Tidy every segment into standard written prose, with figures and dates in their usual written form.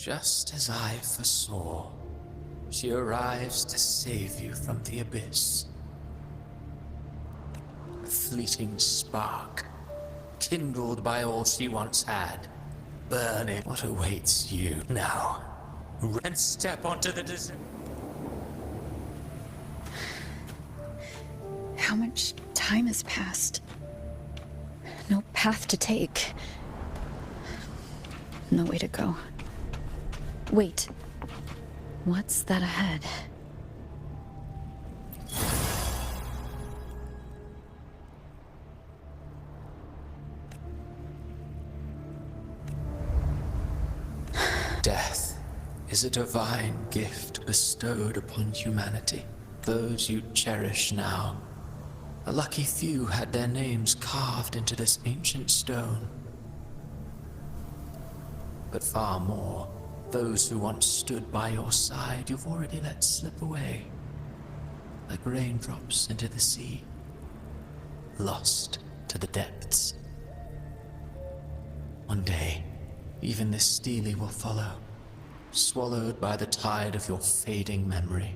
Just as I foresaw, she arrives to save you from the abyss. A fleeting spark, kindled by all she once had, burning what awaits you now. And step onto the desert. How much time has passed? No path to take. No way to go. Wait. What's that ahead? Death is a divine gift bestowed upon humanity. Those you cherish now, a lucky few had their names carved into this ancient stone. But far more, those who once stood by your side, you've already let slip away, like raindrops into the sea, lost to the depths. One day, even this stele will follow, swallowed by the tide of your fading memory,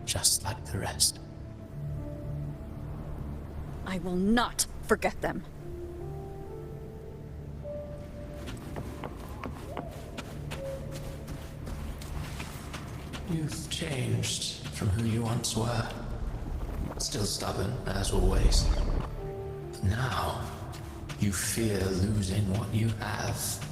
just like the rest. I will not forget them. You've changed from who you once were. Still stubborn, as always. But now, you fear losing what you have.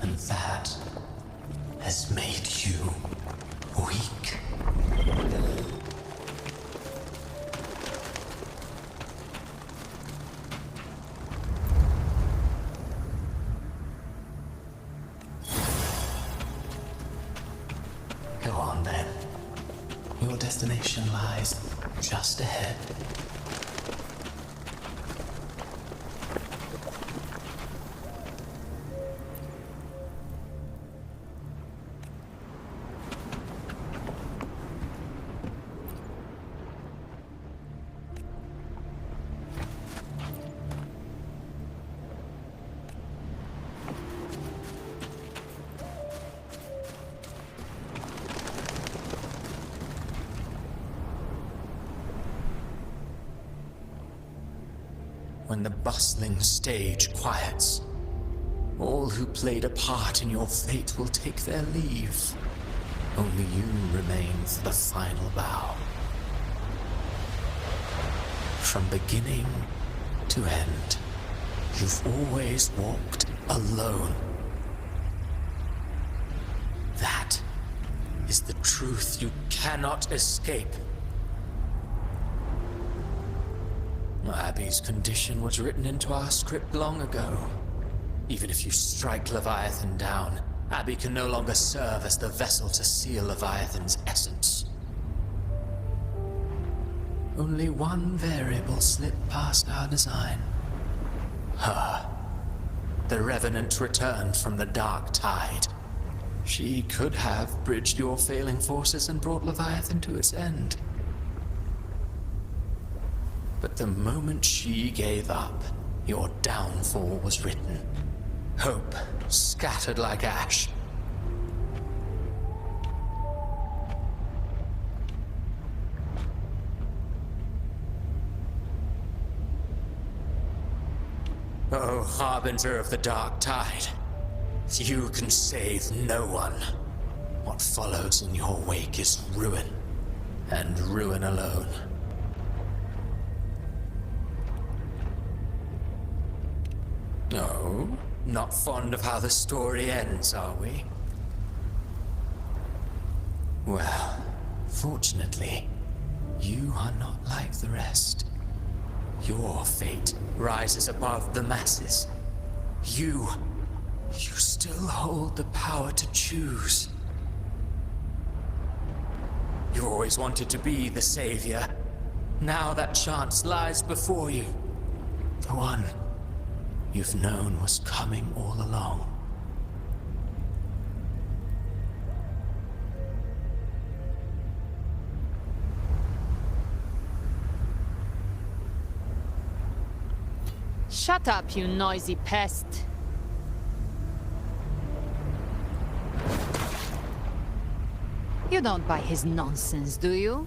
And that has made you weak. Go on then. Your destination lies just ahead. When the bustling stage quiets, all who played a part in your fate will take their leave. Only you remain for the final bow. From beginning to end, you've always walked alone. That is the truth you cannot escape. Abby's condition was written into our script long ago. Even if you strike Leviathan down, Abby can no longer serve as the vessel to seal Leviathan's essence. Only one variable slipped past our design. Her. The Revenant returned from the dark tide. She could have bridged your failing forces and brought Leviathan to its end. But the moment she gave up, your downfall was written. Hope scattered like ash. Oh, harbinger of the dark tide, you can save no one. What follows in your wake is ruin, and ruin alone. No, not fond of how the story ends, are we? Well, fortunately, you are not like the rest. Your fate rises above the masses. You still hold the power to choose. You always wanted to be the savior. Now that chance lies before you. The one you've known was coming all along. Shut up, you noisy pest. You don't buy his nonsense, do you?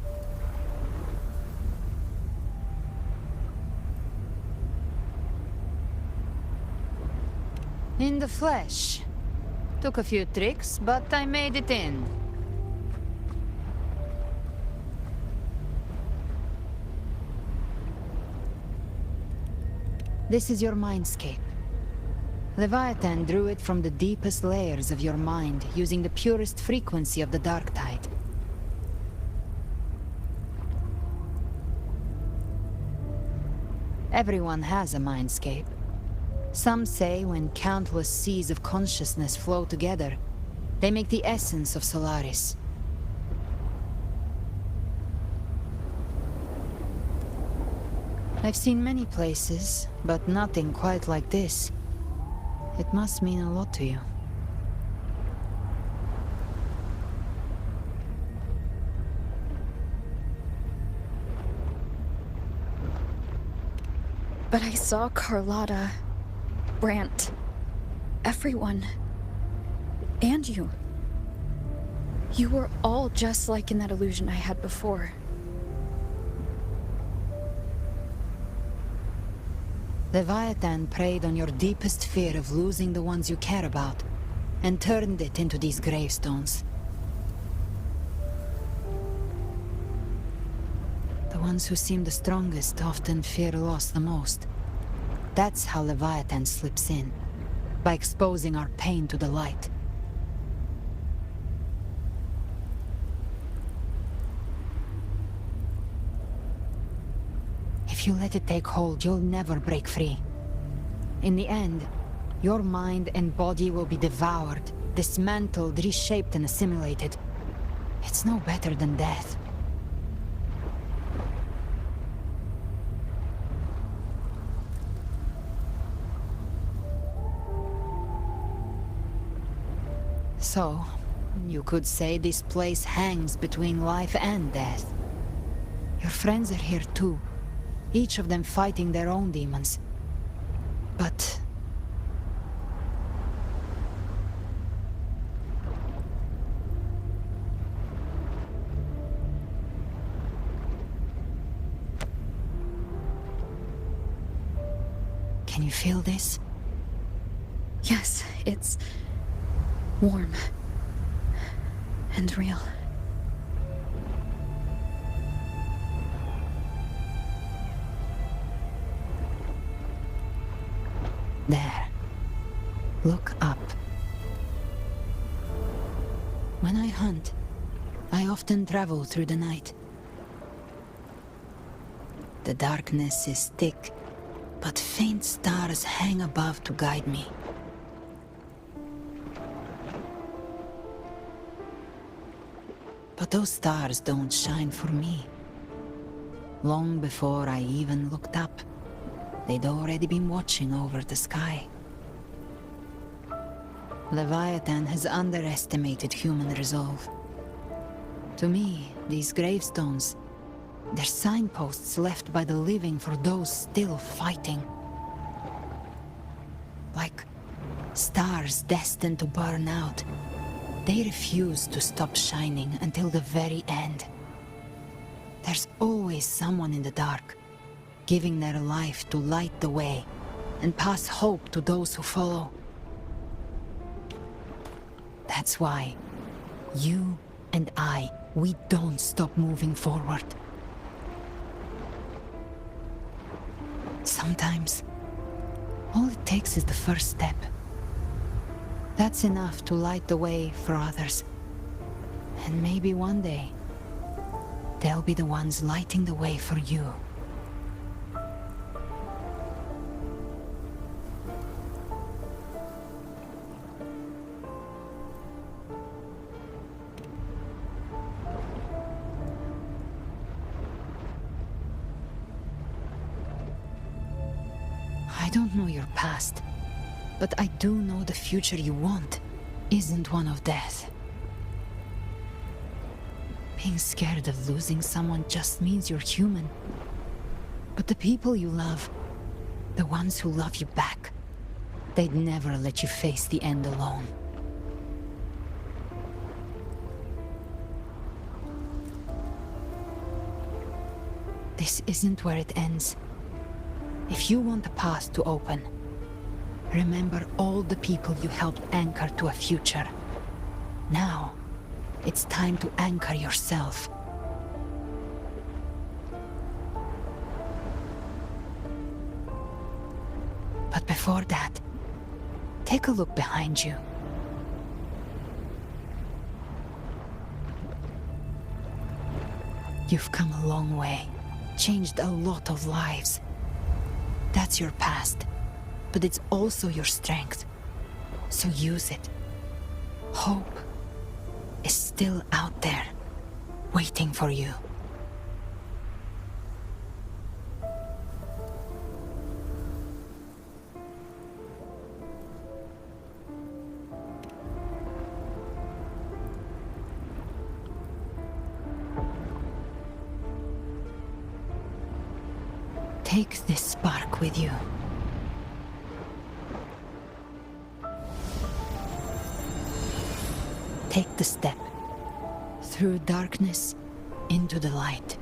In the flesh. Took a few tricks, but I made it in. This is your mindscape. Leviathan drew it from the deepest layers of your mind, using the purest frequency of the dark tide. Everyone has a mindscape. Some say when countless seas of consciousness flow together, they make the essence of Solaris. I've seen many places, but nothing quite like this. It must mean a lot to you. But I saw Carlotta, Brant, everyone. And you. You were all just like in that illusion I had before. Leviathan preyed on your deepest fear of losing the ones you care about, and turned it into these gravestones. The ones who seem the strongest often fear loss the most. That's how Leviathan slips in, by exposing our pain to the light. If you let it take hold, you'll never break free. In the end, your mind and body will be devoured, dismantled, reshaped, and assimilated. It's no better than death. So, you could say this place hangs between life and death. Your friends are here too, each of them fighting their own demons. But... can you feel this? Yes, it's warm and real. There. Look up. When I hunt, I often travel through the night. The darkness is thick, but faint stars hang above to guide me. But those stars don't shine for me. Long before I even looked up, they'd already been watching over the sky. Leviathan has underestimated human resolve. To me, these gravestones, they're signposts left by the living for those still fighting. Like stars destined to burn out, they refuse to stop shining until the very end. There's always someone in the dark, giving their life to light the way and pass hope to those who follow. That's why you and I, we don't stop moving forward. Sometimes, all it takes is the first step. That's enough to light the way for others. And maybe one day, they'll be the ones lighting the way for you. I don't know your past, but I do know the future you want isn't one of death. Being scared of losing someone just means you're human. But the people you love, The ones who love you back. They'd never let you face the end alone. This isn't where it ends. If you want the path to open, remember all the people you helped anchor to a future. Now, it's time to anchor yourself. But before that, take a look behind you. You've come a long way, changed a lot of lives. That's your past, but it's also your strength. So use it. Hope is still out there, waiting for you. Take this spark with you. Take the step. Through darkness, into the light.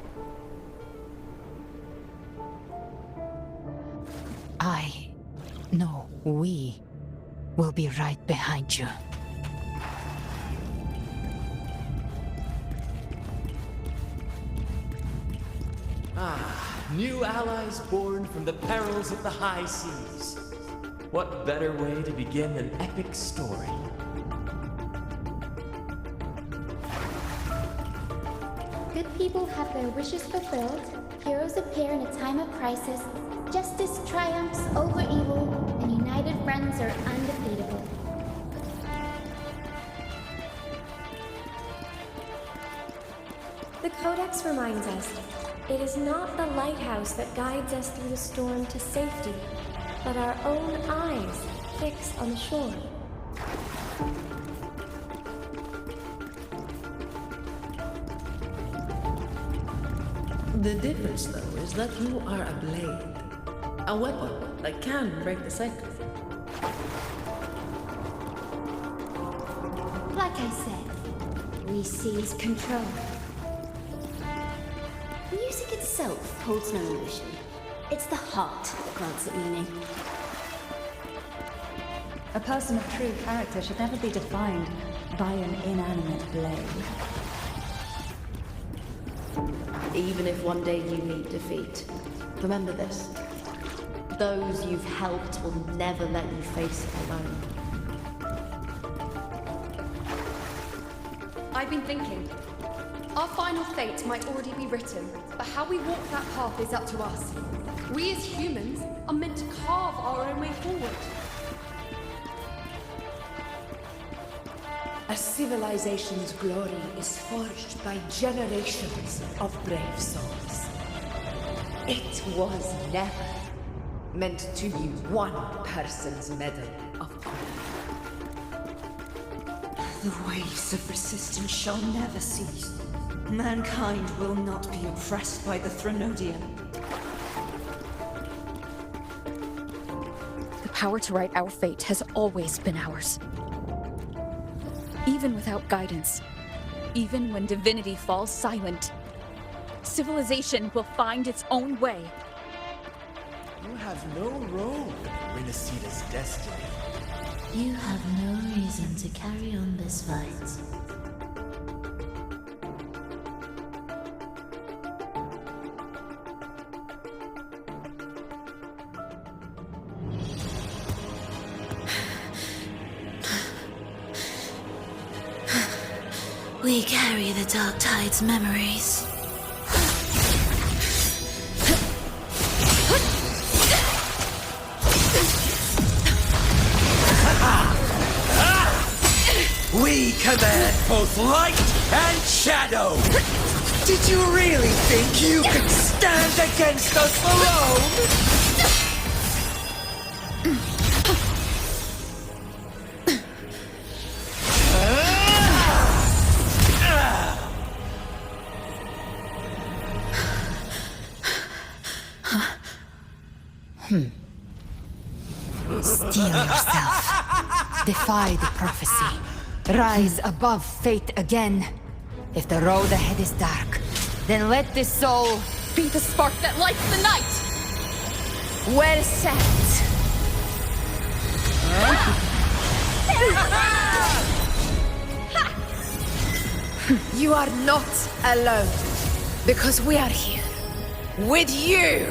We will be right behind you. New allies born from the perils of the high seas. What better way to begin an epic story? Good people have their wishes fulfilled, heroes appear in a time of crisis, justice triumphs over evil, and united friends are undefeatable. The Codex reminds us, it is not the lighthouse that guides us through the storm to safety, but our own eyes fixed on the shore. The difference, though, is that you are a blade. A weapon that can break the cycle. Like I said, we seize control. Music itself holds no emotion. It's the heart that grants it meaning. A person of true character should never be defined by an inanimate blade. Even if one day you meet defeat, remember this. Those you've helped will never let you face it alone. I've been thinking. Our final fate might already be written, but how we walk that path is up to us. We as humans are meant to carve our own way forward. A civilization's glory is forged by generations of brave souls. It was never meant to be one person's medal of honor. The waves of resistance shall never cease. Mankind will not be oppressed by the Threnodian. The power to write our fate has always been ours. Even without guidance, even when divinity falls silent, civilization will find its own way. You have no role in Renacita's destiny. You have no reason to carry on this fight. We carry the Dark Tide's memories. We command both light and shadow! Did you really think you could stand against us alone? Defy the prophecy. Rise above fate again. If the road ahead is dark, then let this soul Be the spark that lights the night! Well said. You are not alone, because we are here with you.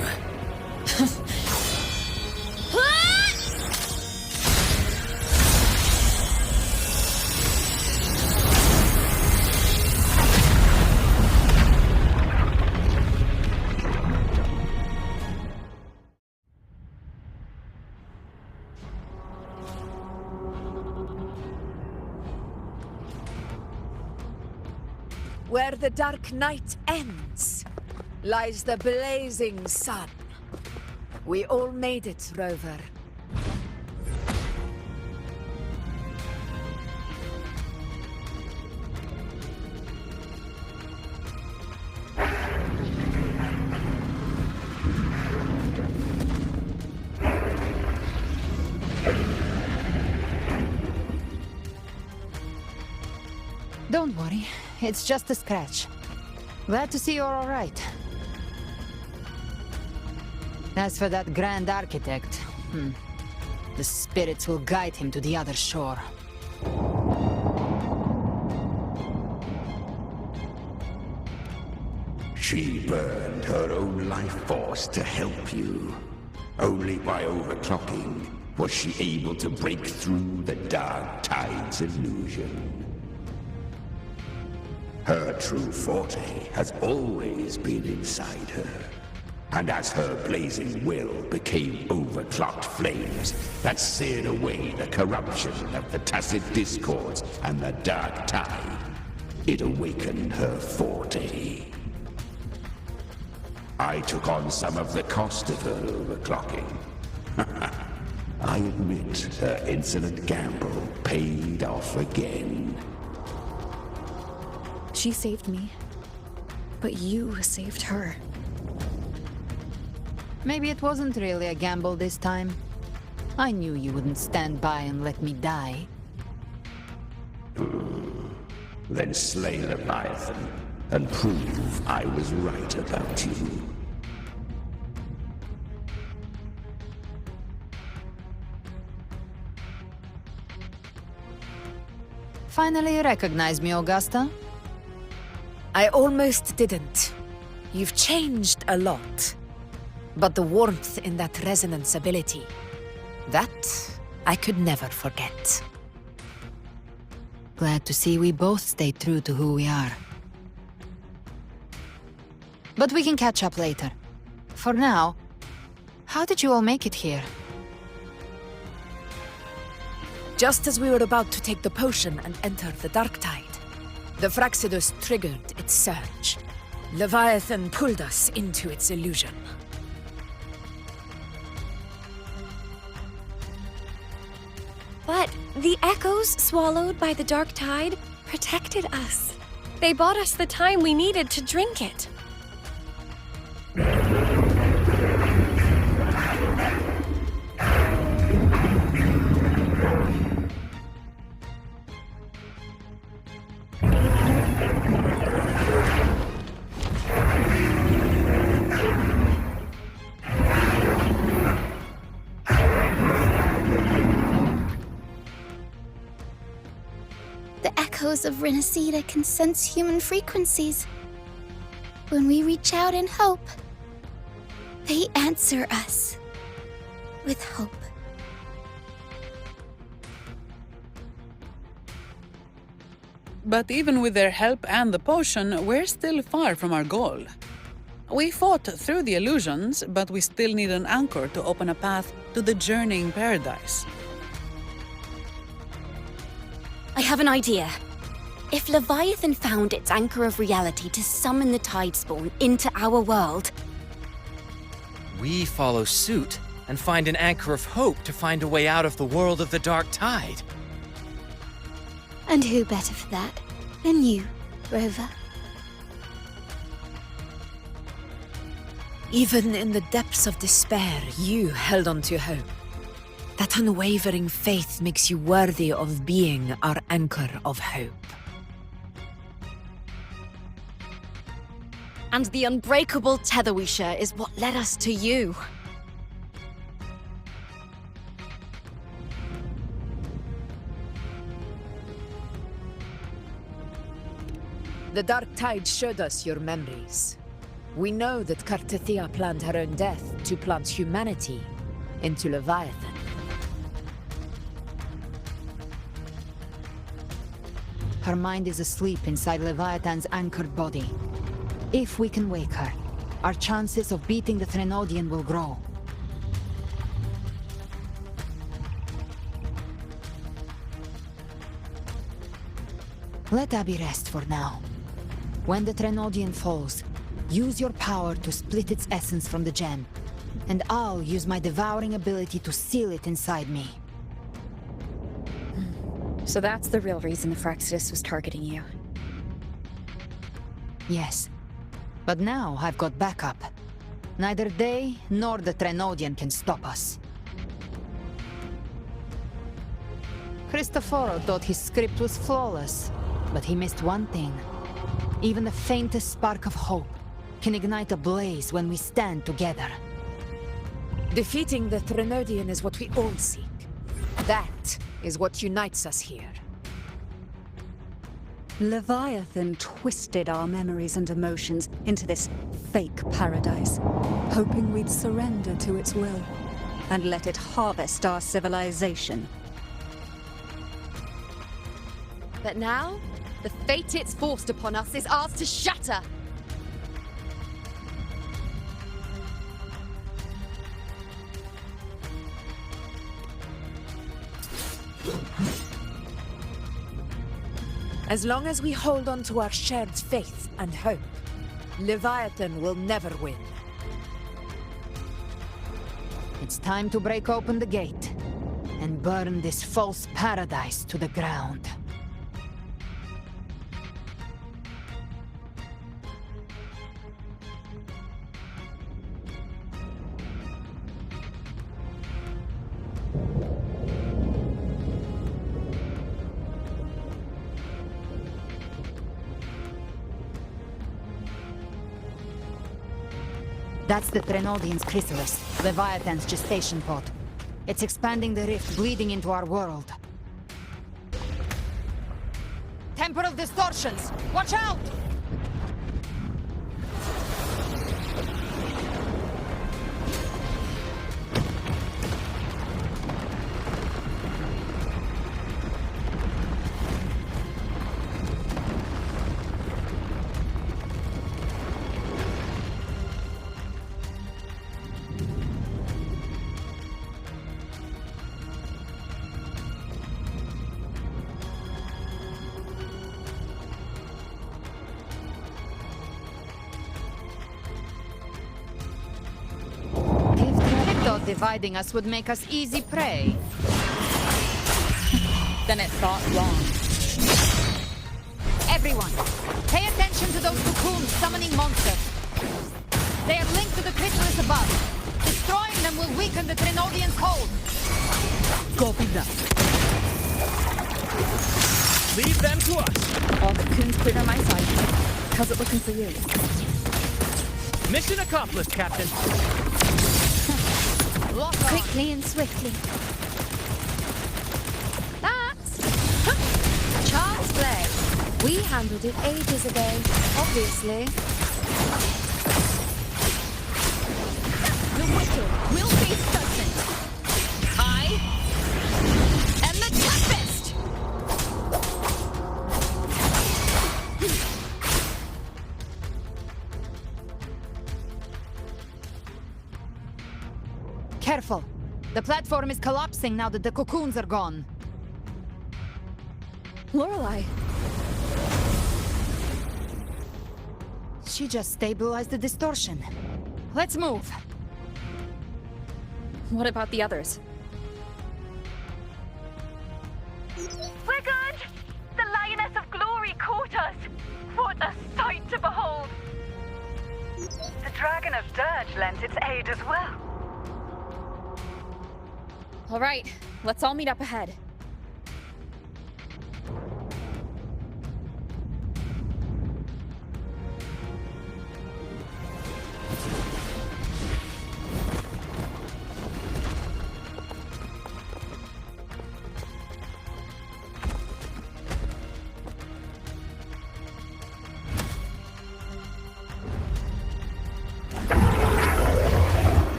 Where the dark night ends, lies the blazing sun. We all made it, Rover. Don't worry, it's just a scratch. Glad to see you're all right. As for that Grand Architect, the spirits will guide him to the other shore. She burned her own life force to help you. Only by overclocking was she able to break through the Dark Tide's illusion. Her true forte has always been inside her. And as her blazing will became overclocked flames that seared away the corruption of the tacit discords and the Dark Tide, it awakened her forte. I took on some of the cost of her overclocking. I admit her insolent gamble paid off again. She saved me. But you saved her. Maybe it wasn't really a gamble this time. I knew you wouldn't stand by and let me die. Then slay Leviathan and prove I was right about you. Finally you recognize me, Augusta? I almost didn't. You've changed a lot. But the warmth in that resonance ability, that I could never forget. Glad to see we both stayed true to who we are. But we can catch up later. For now, how did you all make it here? Just as we were about to take the potion and enter the Dark Tide, the Fraxidus triggered its surge. Leviathan pulled us into its illusion. But the echoes swallowed by the Dark Tide protected us. They bought us the time we needed to drink it. The echoes of Renacida can sense human frequencies. When we reach out in hope, they answer us with hope. But even with their help and the potion, we're still far from our goal. We fought through the illusions, but we still need an anchor to open a path to the journeying paradise. I have an idea. If Leviathan found its anchor of reality to summon the Tidespawn into our world, we follow suit and find an anchor of hope to find a way out of the world of the Dark Tide. And who better for that than you, Rover? Even in the depths of despair, you held on to hope. That unwavering faith makes you worthy of being our anchor of hope. And the unbreakable tether we share is what led us to you. The Dark Tide showed us your memories. We know that Kartathea planned her own death to plant humanity into Leviathan. Her mind is asleep inside Leviathan's anchored body. If we can wake her, our chances of beating the Threnodian will grow. Let Abby rest for now. When the Threnodian falls, use your power to split its essence from the gem, and I'll use my devouring ability to seal it inside me. So that's the real reason the Phrexidus was targeting you. Yes. But now I've got backup. Neither they nor the Threnodian can stop us. Cristoforo thought his script was flawless, but he missed one thing. Even the faintest spark of hope can ignite a blaze when we stand together. Defeating the Threnodian is what we all seek. That is what unites us here. Leviathan twisted our memories and emotions into this fake paradise, hoping we'd surrender to its will and let it harvest our civilization. But now, the fate it's forced upon us is ours to shatter. As long as we hold on to our shared faith and hope, Leviathan will never win. It's time to break open the gate and burn this false paradise to the ground. That's the Threnodian's chrysalis, Leviathan's gestation pod. It's expanding the rift, bleeding into our world. Temporal distortions! Watch out! Dividing us would make us easy prey. Then it thought wrong. Everyone, pay attention to those cocoons summoning monsters. They are linked to the chrysalis above. Destroying them will weaken the Threnodian's hold. Copy that. Leave them to us. All cocoons cleared on my side. How's it looking for you? Mission accomplished, Captain. Quickly and swiftly. That's child's play. We handled it ages ago, obviously. The wicked will be certain. I am the Tempest! Careful. The platform is collapsing now that the cocoons are gone. Lorelei. She just stabilized the distortion. Let's move. What about the others? We're good! The Lioness of Glory caught us! What a sight to behold! The Dragon of Dirge lent its aid as well. All right, let's all meet up ahead.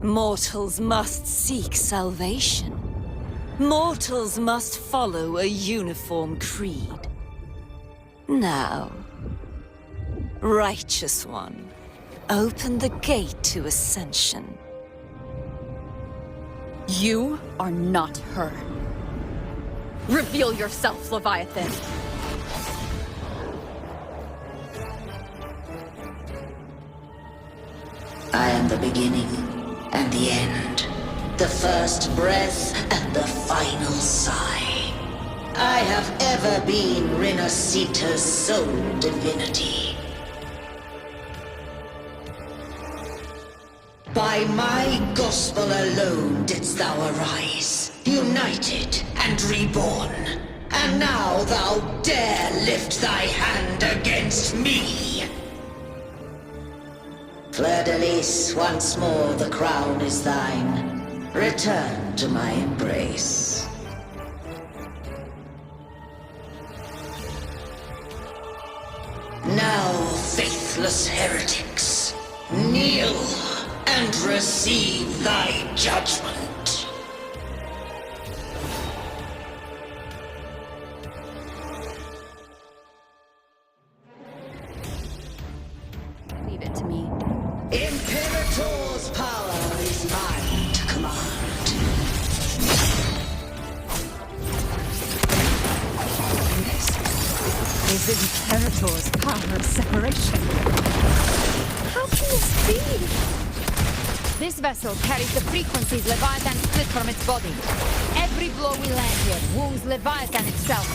Mortals must seek salvation. Mortals must follow a uniform creed. Now, Righteous One, open the gate to ascension. You are not her. Reveal yourself, Leviathan. I am the beginning and the end, the first breath and the final sigh. I have ever been Renasita's sole divinity. By my gospel alone didst thou arise, united and reborn. And now thou dare lift thy hand against me! Fleur-de-Lis, once more the crown is thine. Return to my embrace. Now, faithless heretics, kneel and receive thy judgment. Leave it to me. Imperator's power is mine to command. This is Imperator's power of separation. How can this be? This vessel carries the frequencies Leviathan split from its body. Every blow we land here wounds Leviathan itself.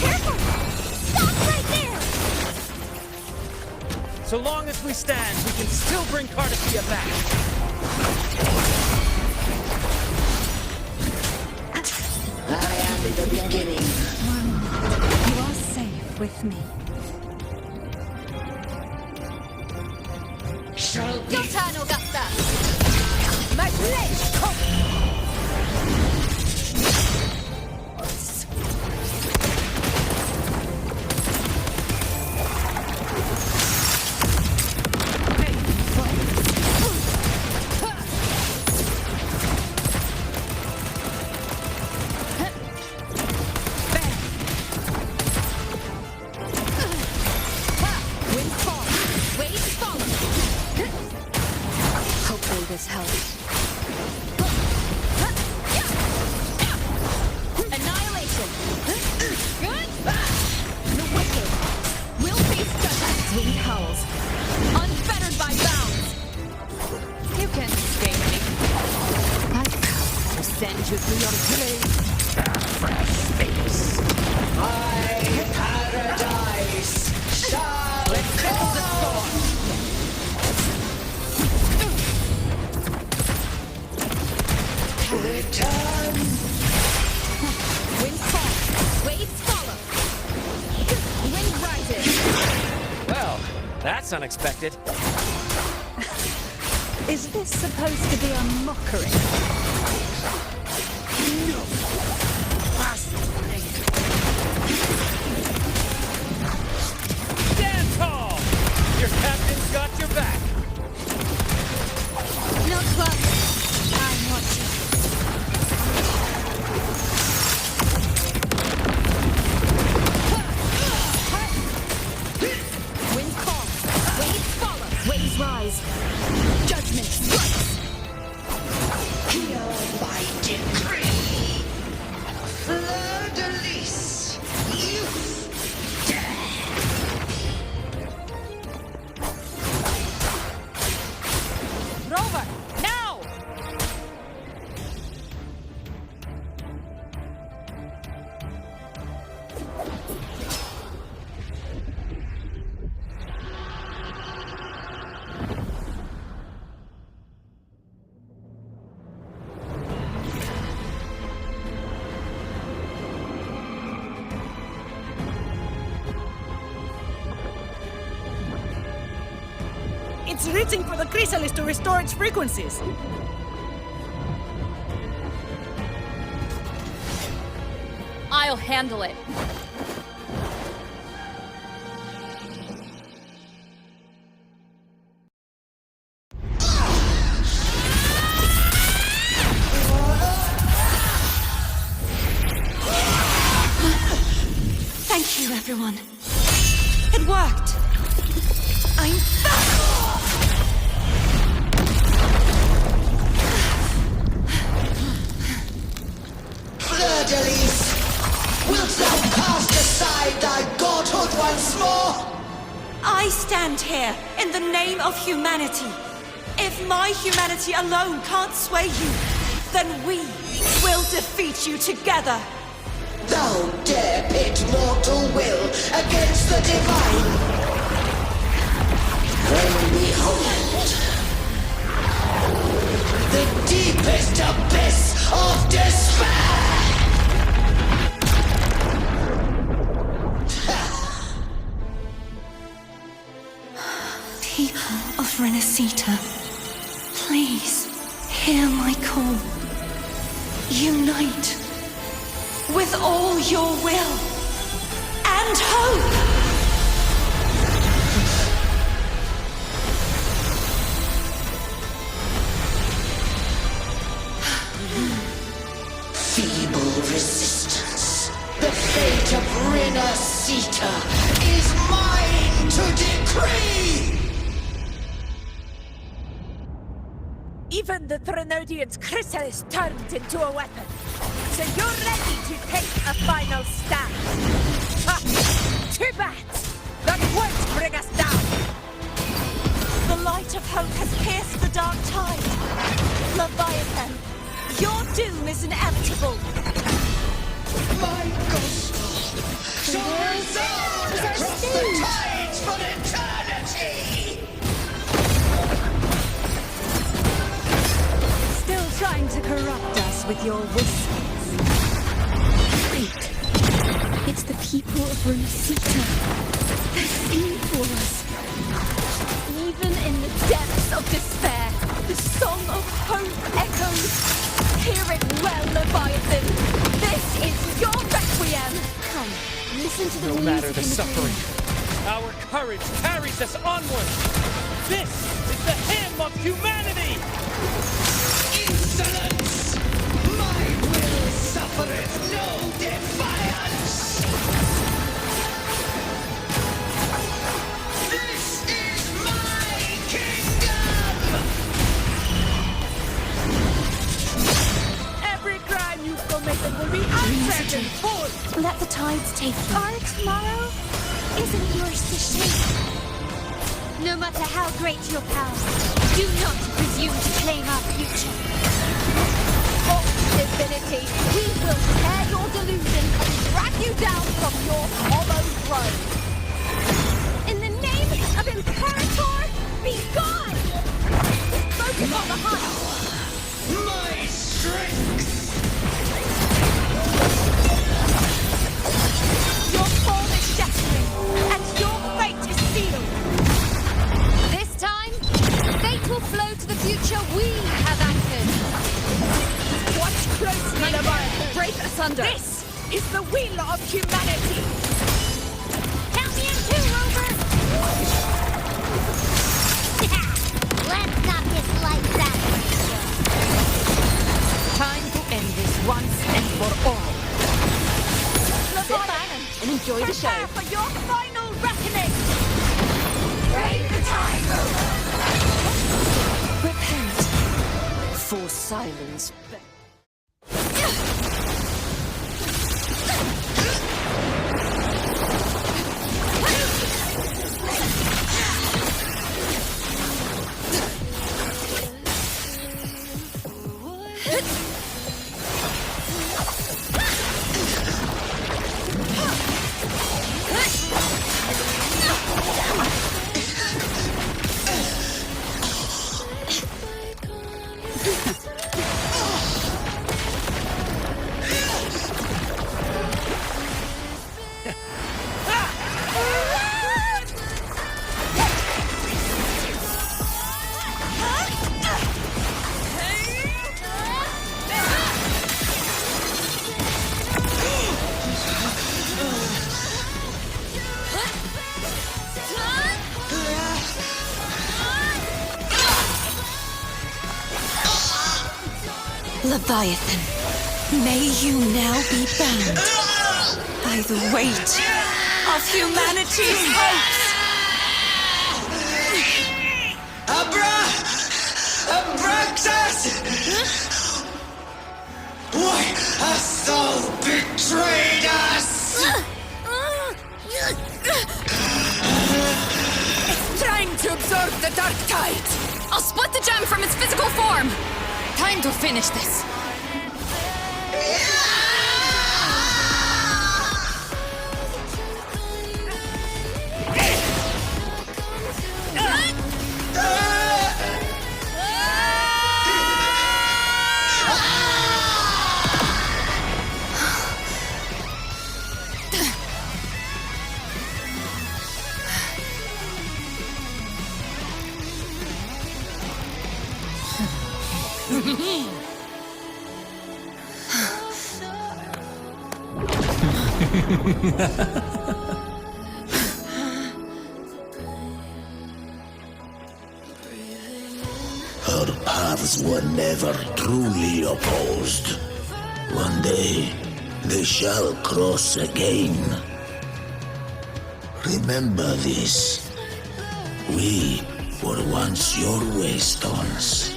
Careful! Stop right there! So long as we stand, we can still bring Cardassia back. I am the beginning. You are safe with me. Shall be. Yotano Gasta! My blade! This helps. Annihilation! The wicked will face justice. Wind howls, unfettered by bounds. You can escape me. I've come to send you to your grave. Fresh space. My paradise shall Let's the storm. return. Wind falls, waves follow. Wind rises. Well, that's unexpected. Is this supposed to be a mockery? No. Stand tall! Your captain's got your back. No close. I'm watching. Wind calls, waves follow, waves rise. Judgment strikes. Here by decree. Fleur-de-Lis, you dare. It's reaching for the chrysalis to restore its frequencies. I'll handle it. Thank you, everyone. It worked. I'm Fleur-de-Lis, wilt thou cast aside thy godhood once more? I stand here in the name of humanity. If my humanity alone can't sway you, then we will defeat you together. Thou dare pit mortal will against the divine. Then behold, the deepest abyss of despair! People of Renacita, please hear my call. Unite with all your will and hope. Feeble resistance. The fate of Renacita is mine to decree! Even the Trinodian's chrysalis turned into a weapon. So you're ready to take a final stand. Ha! Too bad! That won't bring us down! The light of hope has pierced the dark tide. Leviathan, your doom is inevitable. My gospel shall resound across the tides for eternity! Still trying to corrupt us with your whispers. Wait. It's the people of Renacita. They're singing for us. Even in the depths of despair, the song of hope echoes. Hear it well, Leviathan. This is your requiem. Come, listen to the No music matter the in suffering, our courage carries us onward. This is the hymn of humanity. Insolence! My will suffereth no defiance! This is my kingdom! Every crime you've committed will be answered in full! Let the tides take you. Our tomorrow isn't yours to shape. No matter how great your power, do not presume to claim our future. For divinity, we will tear your delusion and drag you down from your hollow throne. In the name of Imperator, be gone! Focus on the hunt! My strength! Your fall is shattering, and your fate is sealed. This time, fate will flow to the future we have anchored. Watch closely, Leviathan! Break asunder! This is the will of humanity! Count me in too, Rover! Let's not dislike that. Time to end this once and for all. Leviathan, And enjoy the show. prepare for your final reckoning! Break the time, Rover! Repent for silence. Leviathan, may you now be bound by the weight of humanity's hopes. Abraxas! Why has Sol betrayed us? It's trying to absorb the dark tide! I'll split the gem from its physical form! Time to finish this! Our paths were never truly opposed. One day, they shall cross again. Remember this. We were once your waystones.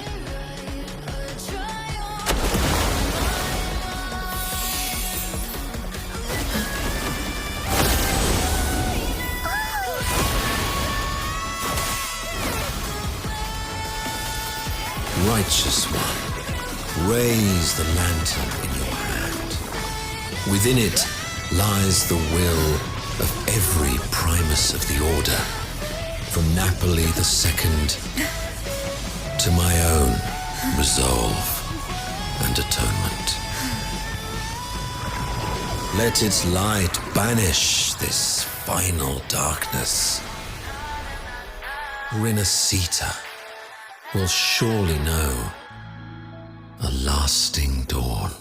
Righteous One, raise the lantern in your hand. Within it lies the will of every Primus of the Order, from Napoli II to my own resolve and atonement. Let its light banish this final darkness. Rinascita will surely know a lasting dawn.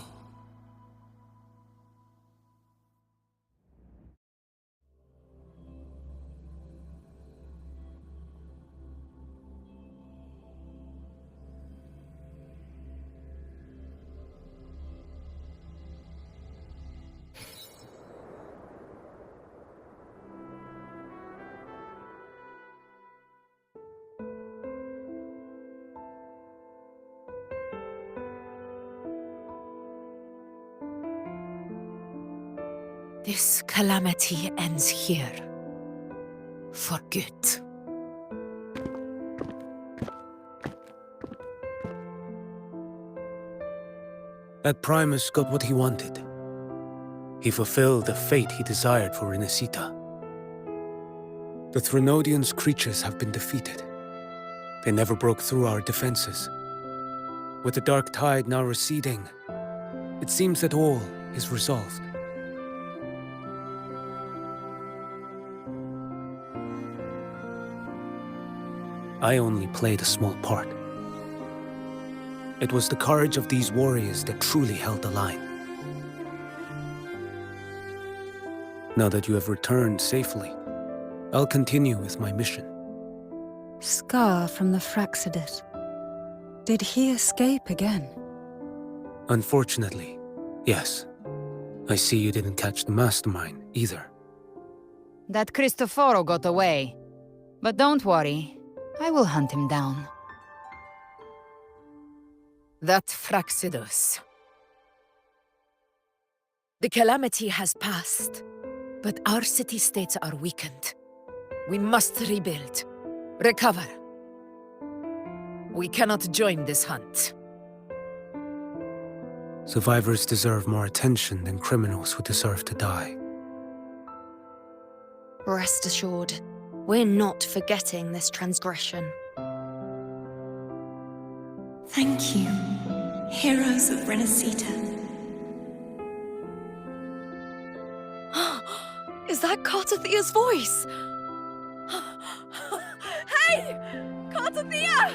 This calamity ends here. For good. That Primus got what he wanted. He fulfilled the fate he desired for Rinascita. The Threnodians' creatures have been defeated. They never broke through our defenses. With the dark tide now receding, it seems that all is resolved. I only played a small part. It was the courage of these warriors that truly held the line. Now that you have returned safely, I'll continue with my mission. Scar from the Fraxidus. Did he escape again? Unfortunately, yes. I see you didn't catch the mastermind either. That Cristoforo got away. But don't worry, I will hunt him down. That Fraxidus. The calamity has passed, but our city-states are weakened. We must rebuild, recover. We cannot join this hunt. Survivors deserve more attention than criminals who deserve to die. Rest assured, we're not forgetting this transgression. Thank you, heroes of Rinascita. Is that Cartathia's voice? Hey! Cartathia!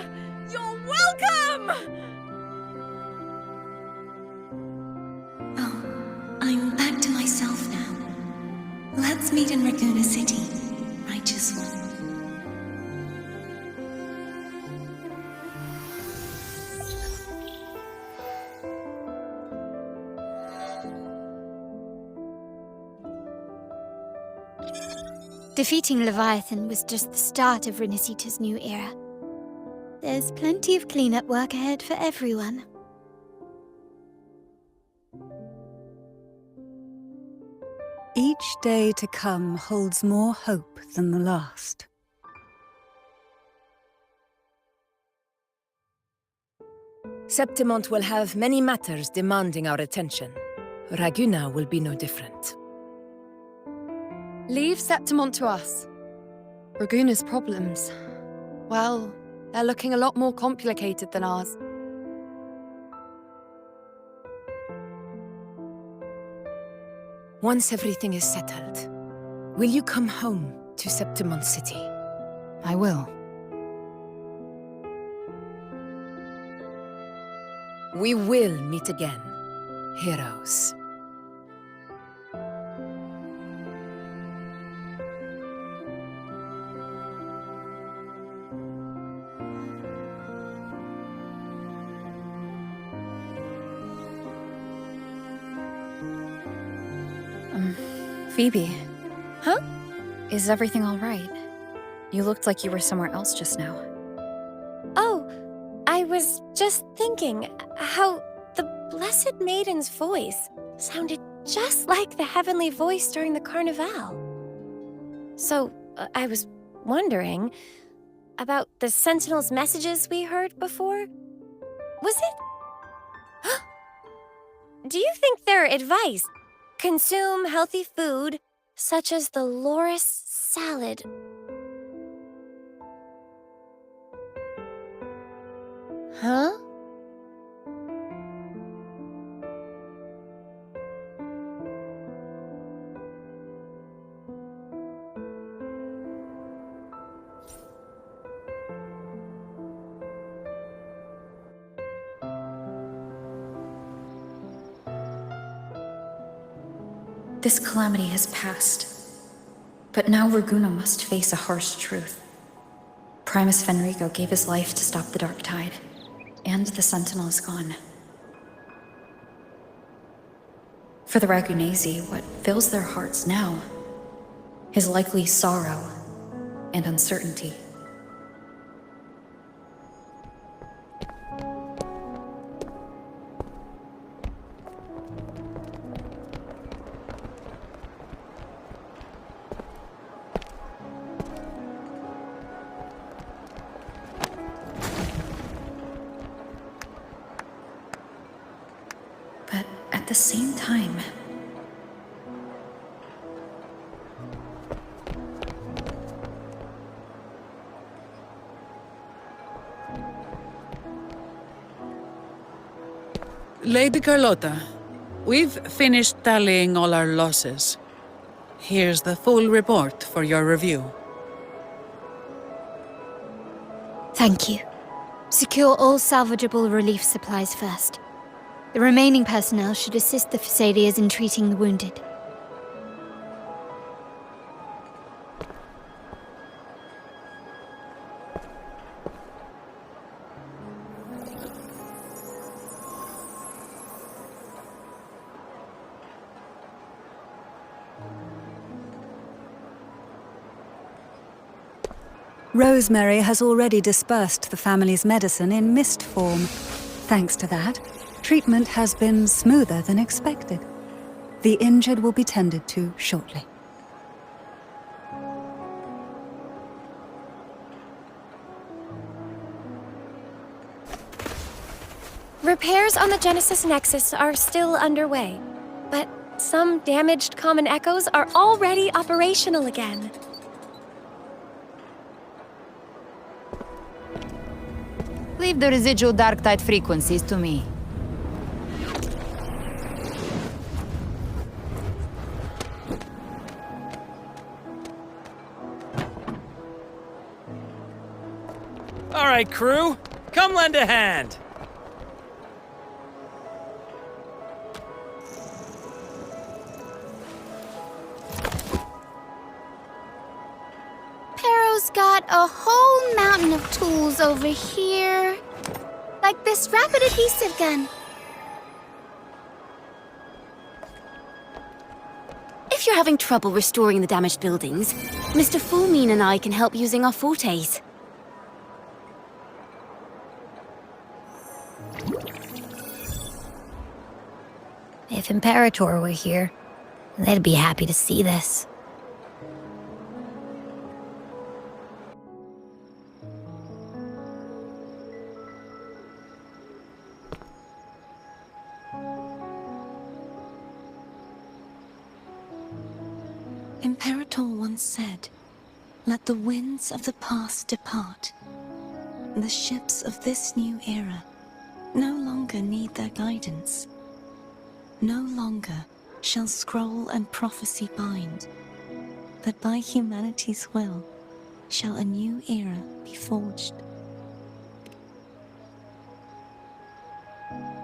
You're welcome! I'm back to myself now. Let's meet in Raccoon City, Righteous One. Defeating Leviathan was just the start of Renacita's new era. There's plenty of cleanup work ahead for everyone. Each day to come holds more hope than the last. Septimont will have many matters demanding our attention. Raguna will be no different. Leave Septimont to us. Raguna's problems, well, they're looking a lot more complicated than ours. Once everything is settled, will you come home to Septimont City? I will. We will meet again, heroes. Phoebe. Huh? Is everything all right? You looked like you were somewhere else just now. Oh, I was just thinking how the Blessed Maiden's voice sounded just like the heavenly voice during the Carnival. So, I was wondering about the Sentinel's messages we heard before. Was it? Do you think their advice, consume healthy food, such as the loris salad? Huh? This calamity has passed, but now Raguna must face a harsh truth. Primus Fenrico gave his life to stop the Dark Tide, and the Sentinel is gone. For the Ragunesi, what fills their hearts now is likely sorrow and uncertainty. But at the same time, Lady Carlotta, we've finished tallying all our losses. Here's the full report for your review. Thank you. Secure all salvageable relief supplies first. The remaining personnel should assist the Phasaelias in treating the wounded. Rosemary has already dispersed the family's medicine in mist form. Thanks to that, treatment has been smoother than expected. The injured will be tended to shortly. Repairs on the Genesis Nexus are still underway, but some damaged common echoes are already operational again. Leave the residual dark tide frequencies to me. All right, crew, come lend a hand. Pero's got a whole mountain of tools over here. Like this rapid adhesive gun. If if you're having trouble restoring the damaged buildings, Mr. Fullmean and I can help using our fortes. If Imperator were here, they'd be happy to see this. Imperator once said, "Let the winds of the past depart. The ships of this new era no longer need their guidance. No longer shall scroll and prophecy bind, but by humanity's will shall a new era be forged."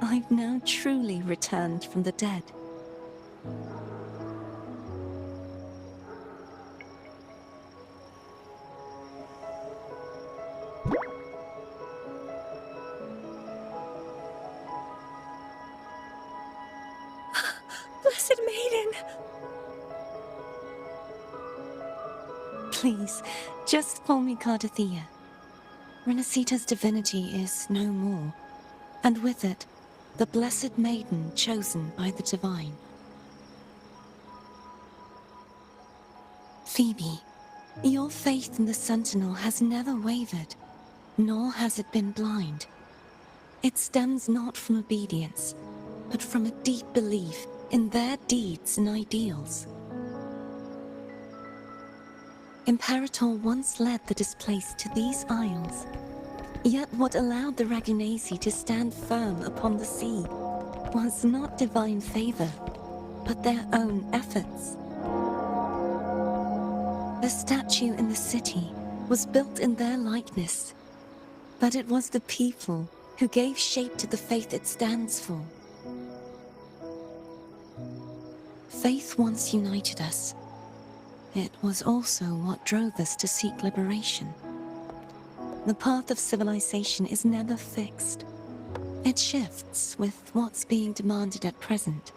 I've now truly returned from the dead. Blessed Maiden! Please, just call me Cardathea. Renacita's divinity is no more, and with it, the Blessed Maiden chosen by the Divine. Phoebe, your faith in the Sentinel has never wavered, nor has it been blind. It stems not from obedience, but from a deep belief in their deeds and ideals. Imperator once led the displaced to these isles, yet what allowed the Ragunasi to stand firm upon the sea was not divine favor, but their own efforts. The statue in the city was built in their likeness, but it was the people who gave shape to the faith it stands for. Faith once united us. It was also what drove us to seek liberation. The path of civilization is never fixed. It shifts with what's being demanded at present.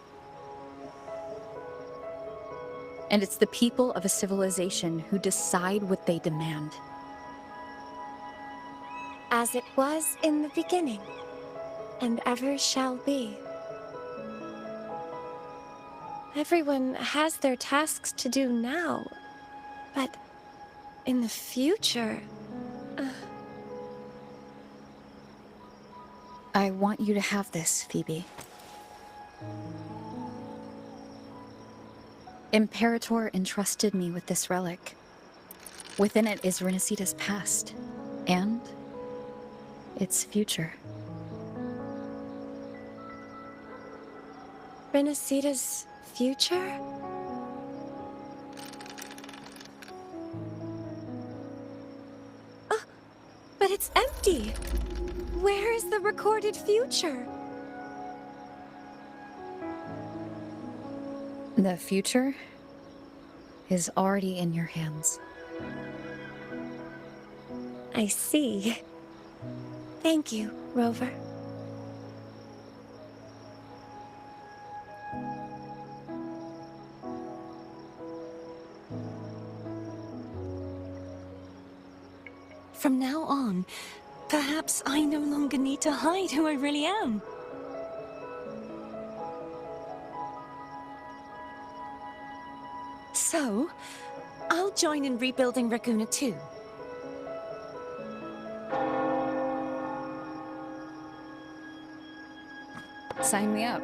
And it's the people of a civilization who decide what they demand. As it was in the beginning, and ever shall be. Everyone has their tasks to do now, but in the future... I want you to have this, Phoebe. Imperator entrusted me with this relic. Within it is Renacita's past, and its future. Renacita's future? Oh, but it's empty! Where is the recorded future? The future is already in your hands. I see. Thank you, Rover. From now on, perhaps I no longer need to hide who I really am. So, I'll join in rebuilding Raguna too. Sign me up.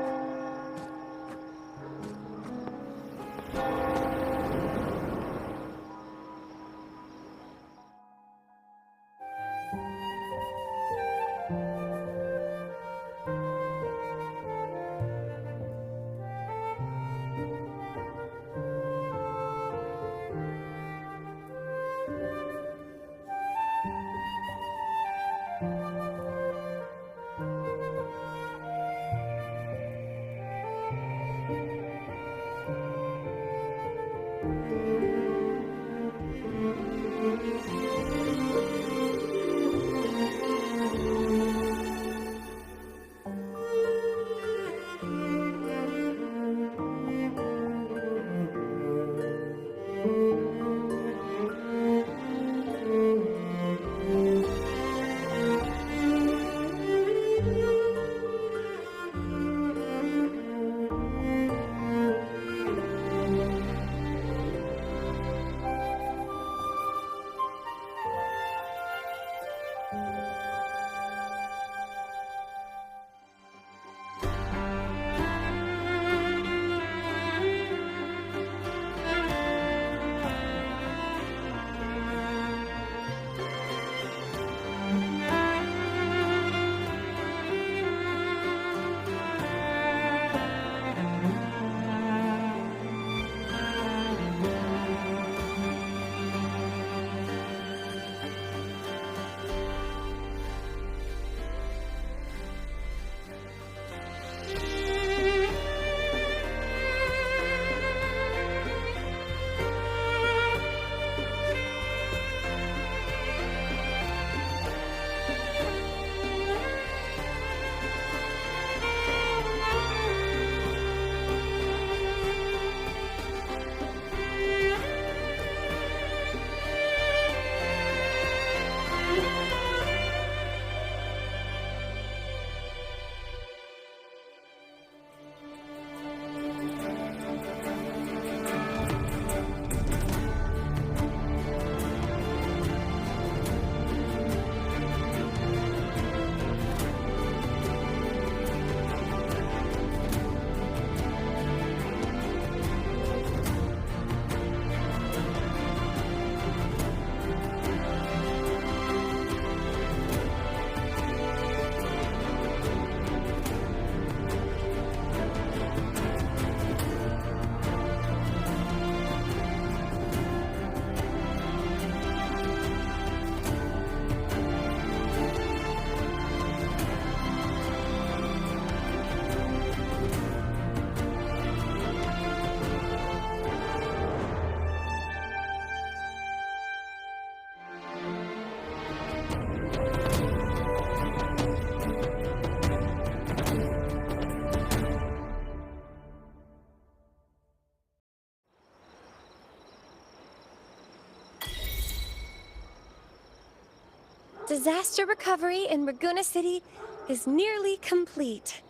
Disaster recovery in Raguna City is nearly complete.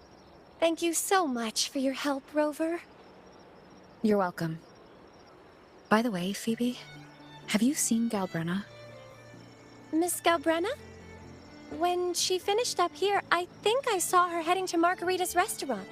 Thank you so much for your help, Rover. You're welcome. By the way, Phoebe, have you seen Galbrenna? Miss Galbrenna? When she finished up here, I think I saw her heading to Margarita's restaurant.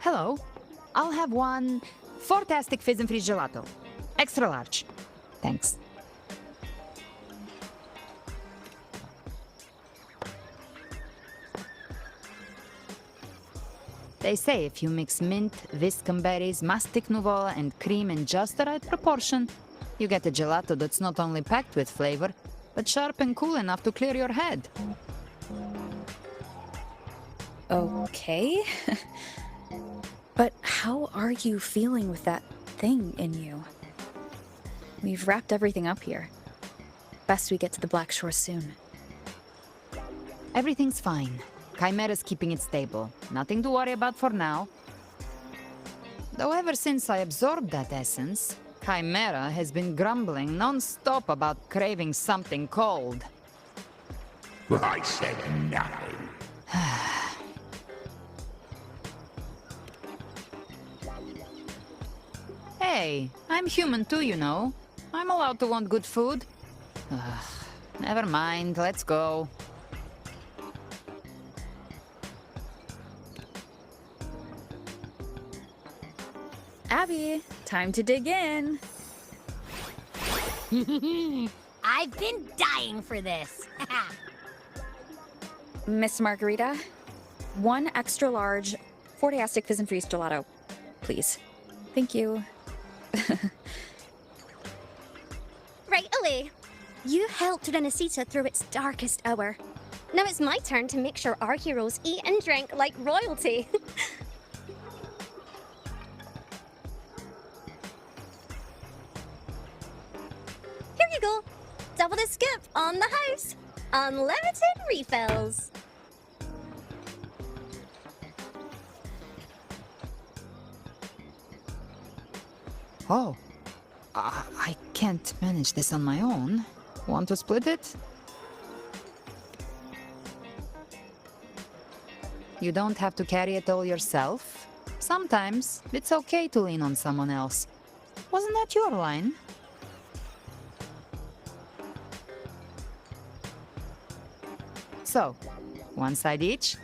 Hello. I'll have one fantastic fizz and freeze gelato. Extra large. Thanks. They say if you mix mint, viscum berries, mastic nouveau, and cream in just the right proportion, you get a gelato that's not only packed with flavor, but sharp and cool enough to clear your head. Okay. But how are you feeling with that thing in you? We've wrapped everything up here. Best we get to the Black Shore soon. Everything's fine. Chimera's keeping it stable. Nothing to worry about for now. Though ever since I absorbed that essence, Chimera has been grumbling non-stop about craving something cold. I said nothing. Hey, I'm human too, you know. I'm allowed to want good food. Never mind, let's go. Abby, time to dig in. I've been dying for this. Miss Margarita, one extra large 40-astic fizz and freeze gelato, please. Thank you. Right away. You helped Renesita through its darkest hour. Now it's my turn to make sure our heroes eat and drink like royalty. Here you go. Double the skip on the house. Unlimited refills. Oh, I can't manage this on my own. Want to split it? You don't have to carry it all yourself. Sometimes it's okay to lean on someone else. Wasn't that your line? So, one side each?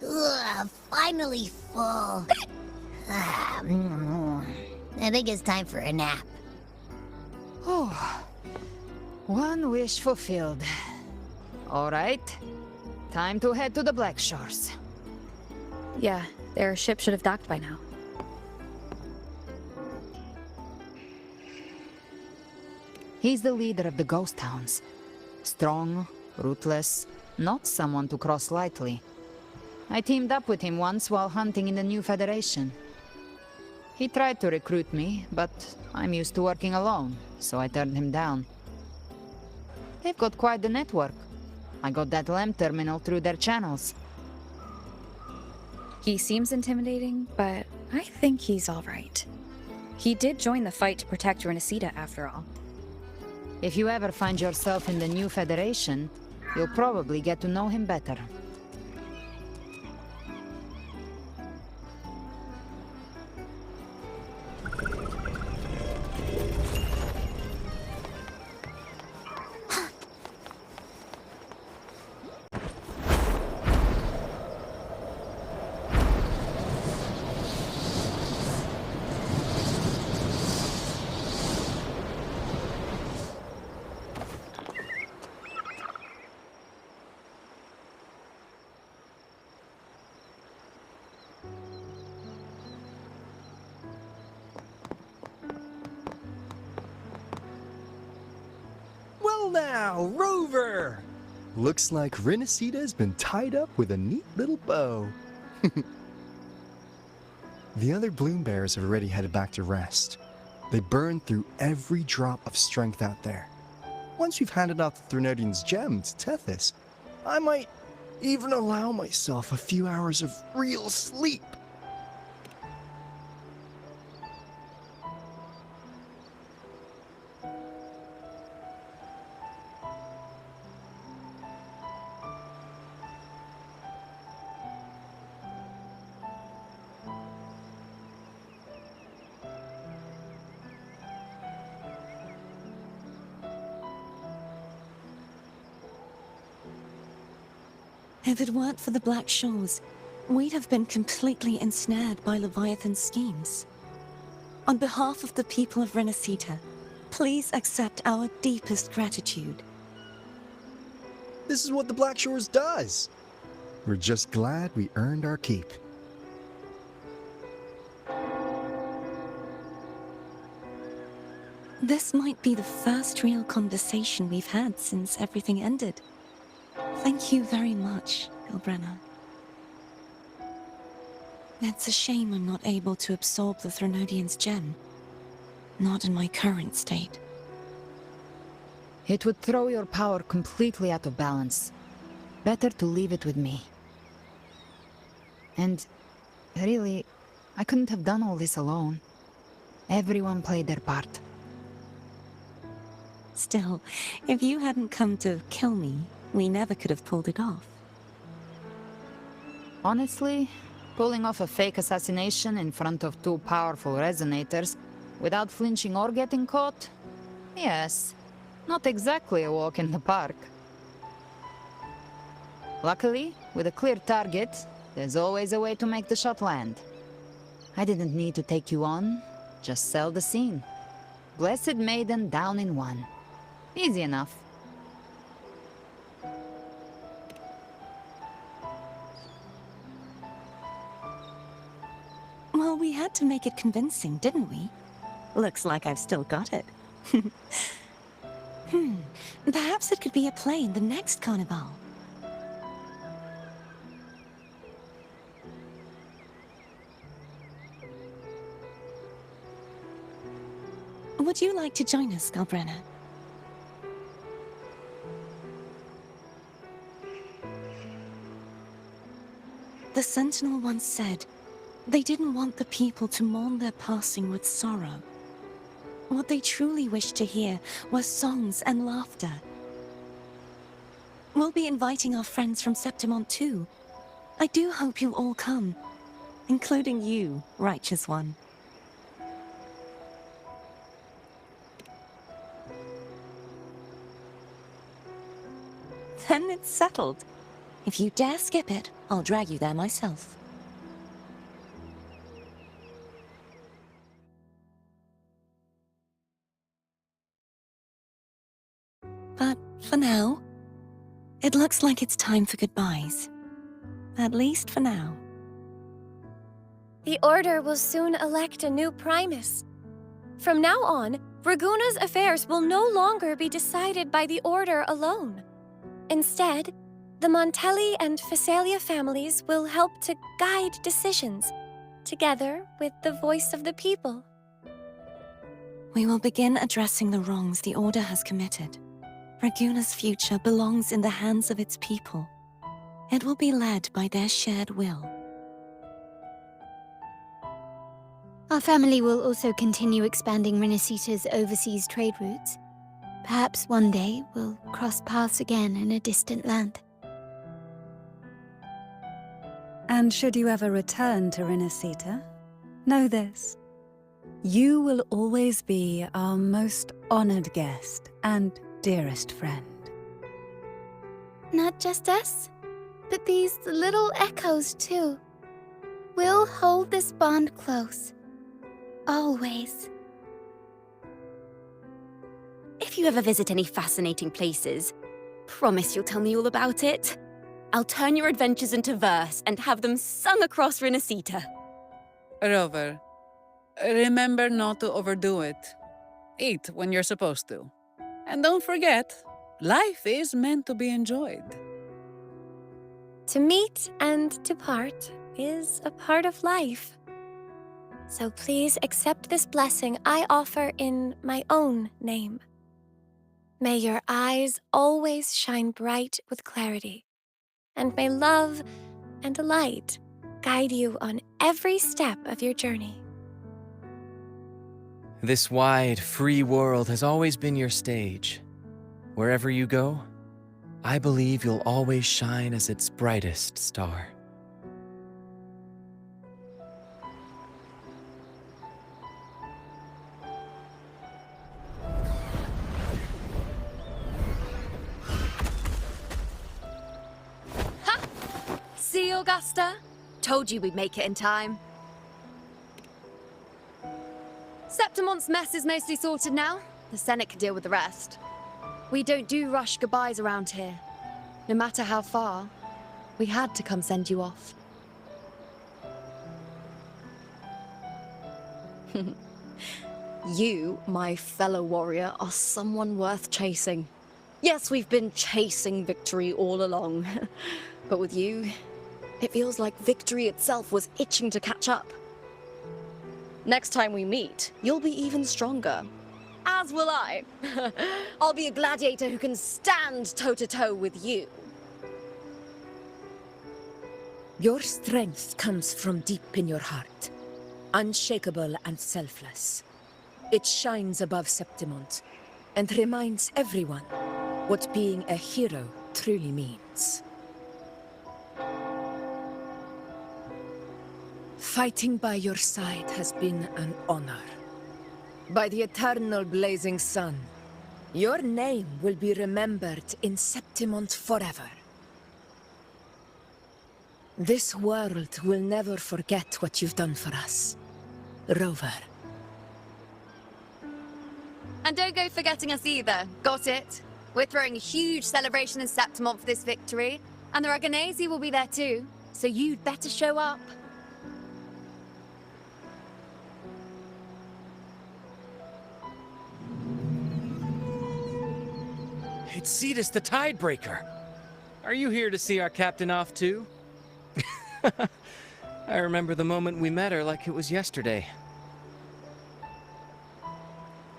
Ugh, finally full. I think it's time for a nap. Oh, one wish fulfilled. All right, time to head to the Black Shores. Yeah, their ship should have docked by now. He's the leader of the ghost towns. Strong, ruthless, not someone to cross lightly. I teamed up with him once while hunting in the new Federation. He tried to recruit me, but I'm used to working alone, so I turned him down. They've got quite the network. I got that LEM terminal through their channels. He seems intimidating, but I think he's all right. He did join the fight to protect Renesita, after all. If you ever find yourself in the new Federation, you'll probably get to know him better. now, Rover! Looks like Renacita's been tied up with a neat little bow. The other Bloom Bears have already headed back to rest. They burned through every drop of strength out there. Once we've handed out the Threnodian's gem to Tethys, I might even allow myself a few hours of real sleep. If it weren't for the Black Shores, we'd have been completely ensnared by Leviathan's schemes. On behalf of the people of Renacita, please accept our deepest gratitude. This is what the Black Shores does. We're just glad we earned our keep. This might be the first real conversation we've had since everything ended. Thank you very much, Ilbrenna. It's a shame I'm not able to absorb the Threnodian's gem. Not in my current state. It would throw your power completely out of balance. Better to leave it with me. And really, I couldn't have done all this alone. Everyone played their part. Still, if you hadn't come to kill me, we never could have pulled it off. Honestly, pulling off a fake assassination in front of two powerful resonators, without flinching or getting caught? Yes, not exactly a walk in the park. Luckily, with a clear target, there's always a way to make the shot land. I didn't need to take you on, just sell the scene. Blessed Maiden down in one. Easy enough. Well, we had to make it convincing, didn't we? Looks like I've still got it. Perhaps it could be a play in the next carnival. Would you like to join us, Galbrenna? The Sentinel once said, they didn't want the people to mourn their passing with sorrow. What they truly wished to hear were songs and laughter. We'll be inviting our friends from Septimont too. I do hope you'll all come, including you, Righteous One. Then it's settled. If you dare skip it, I'll drag you there myself. But for now, it looks like it's time for goodbyes. At least for now. The Order will soon elect a new Primus. From now on, Raguna's affairs will no longer be decided by the Order alone. Instead, the Montelli and Phasalia families will help to guide decisions, together with the voice of the people. We will begin addressing the wrongs the Order has committed. Raguna's future belongs in the hands of its people. It will be led by their shared will. Our family will also continue expanding Renacita's overseas trade routes. Perhaps one day we'll cross paths again in a distant land. And should you ever return to Renacita, know this. You will always be our most honored guest and dearest friend. Not just us, but these little echoes too. We'll hold this bond close. Always. If you ever visit any fascinating places, promise you'll tell me all about it. I'll turn your adventures into verse and have them sung across Renacita. Rover, remember not to overdo it. Eat when you're supposed to. And don't forget, life is meant to be enjoyed. To meet and to part is a part of life. So please accept this blessing I offer in my own name. May your eyes always shine bright with clarity, and may love and light guide you on every step of your journey. This wide, free world has always been your stage. Wherever you go, I believe you'll always shine as its brightest star. See, Augusta? Told you we'd make it in time. Septimont's mess is mostly sorted now. The Senate can deal with the rest. We don't do rush goodbyes around here. No matter how far, we had to come send you off. You, my fellow warrior, are someone worth chasing. Yes, we've been chasing victory all along. But with you, it feels like victory itself was itching to catch up. Next time we meet, you'll be even stronger. As will I. I'll be a gladiator who can stand toe-to-toe with you. Your strength comes from deep in your heart, unshakable and selfless. It shines above Septimont and reminds everyone what being a hero truly means. Fighting by your side has been an honor. By the eternal blazing sun, your name will be remembered in Septimont forever. This world will never forget what you've done for us, Rover. And don't go forgetting us either, got it? We're throwing a huge celebration in Septimont for this victory, and the Raganesi will be there too, so you'd better show up. It's Cetus the Tidebreaker. Are you here to see our captain off too? I remember the moment we met her like it was yesterday.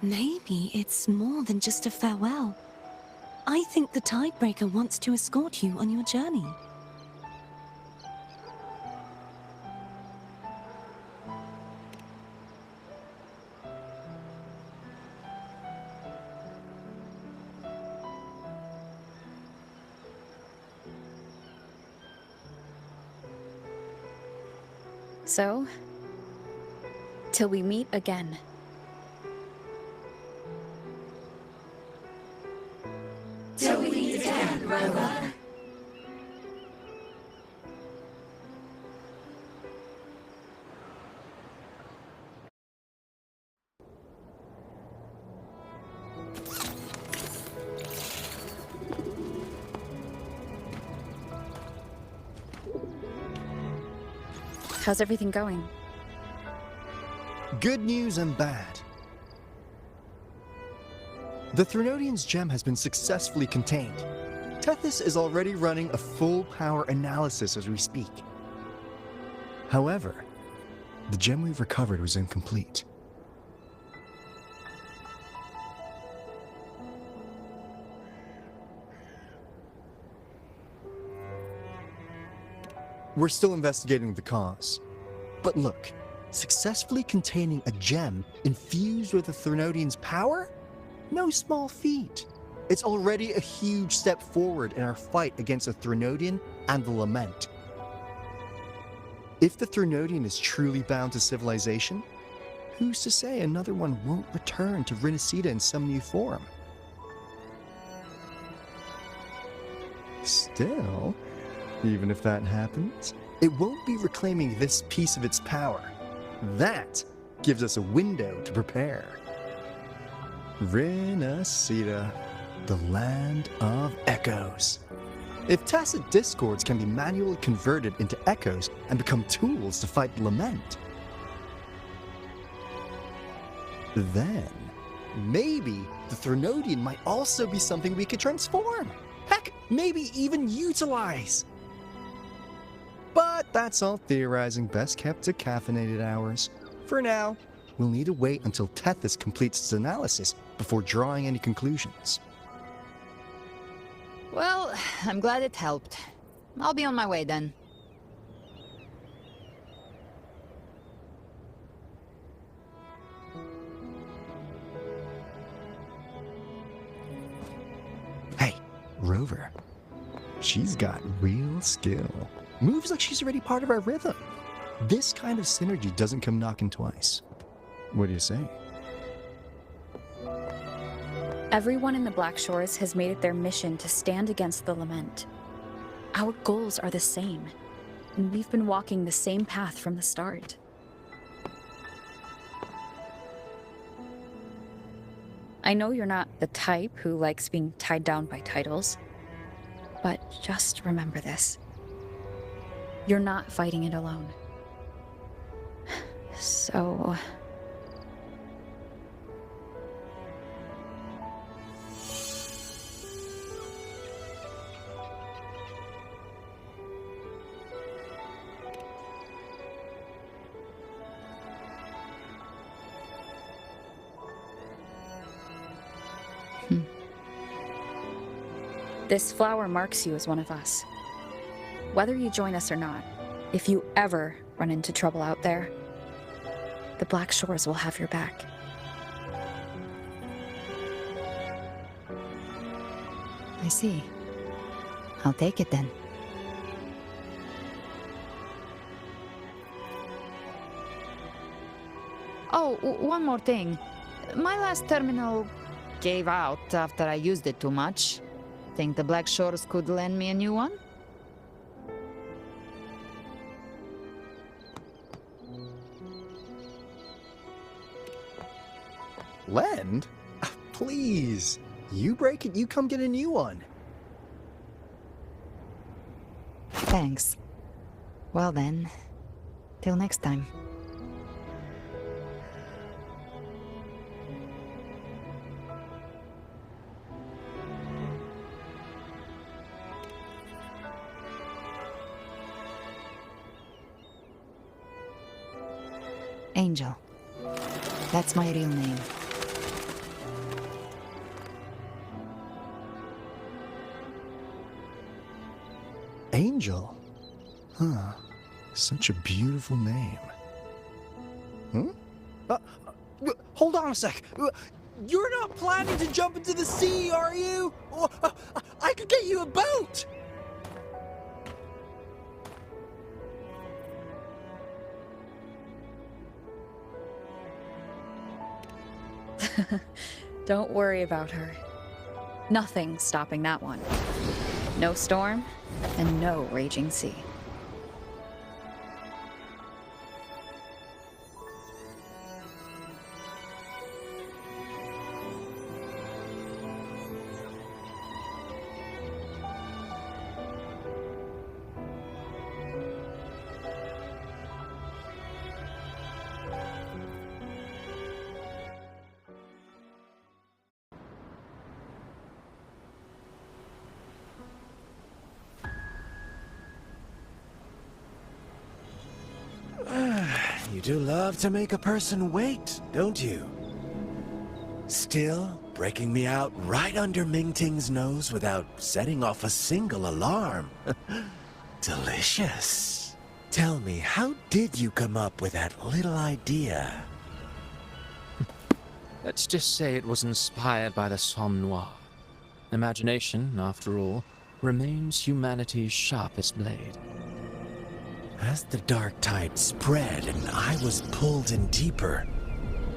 Maybe it's more than just a farewell. I think the Tidebreaker wants to escort you on your journey. So, till we meet again. Till we meet again, Rover. How's everything going? Good news and bad. The Threnodian's gem has been successfully contained. Tethys is already running a full power analysis as we speak. However, the gem we've recovered was incomplete. We're still investigating the cause. But look, successfully containing a gem infused with the Threnodian's power? No small feat. It's already a huge step forward in our fight against the Threnodian and the Lament. If the Threnodian is truly bound to civilization, who's to say another one won't return to Rinascita in some new form? Still, even if that happens, it won't be reclaiming this piece of its power. That gives us a window to prepare. Rinascita, the land of echoes. If tacit discords can be manually converted into echoes and become tools to fight the Lament, then maybe the Threnodian might also be something we could transform. Heck, maybe even utilize. But that's all theorizing best kept to caffeinated hours. For now, we'll need to wait until Tethys completes its analysis before drawing any conclusions. Well, I'm glad it helped. I'll be on my way then. Hey, Rover. She's got real skill. Moves like she's already part of our rhythm. This kind of synergy doesn't come knocking twice. What do you say? Everyone in the Black Shores has made it their mission to stand against the Lament. Our goals are the same, and we've been walking the same path from the start. I know you're not the type who likes being tied down by titles, but just remember this. You're not fighting it alone. So... This flower marks you as one of us. Whether you join us or not, if you ever run into trouble out there, the Black Shores will have your back. I see. I'll take it then. Oh, one more thing. My last terminal gave out after I used it too much. Think the Black Shores could lend me a new one? Lend? Please. You break it, you come get a new one. Thanks. Well then, till next time. Angel. That's my real name. Angel? Huh. Such a beautiful name. Hmm? Hold on a sec. You're not planning to jump into the sea, are you? I could get you a boat! Don't worry about her. Nothing's stopping that one. No storm, and no raging sea. You do love to make a person wait, don't you? Still breaking me out right under Mingting's nose without setting off a single alarm. Delicious. Tell me, how did you come up with that little idea? Let's just say it was inspired by the Somme Noir. Imagination, after all, remains humanity's sharpest blade. As the dark tide spread and I was pulled in deeper,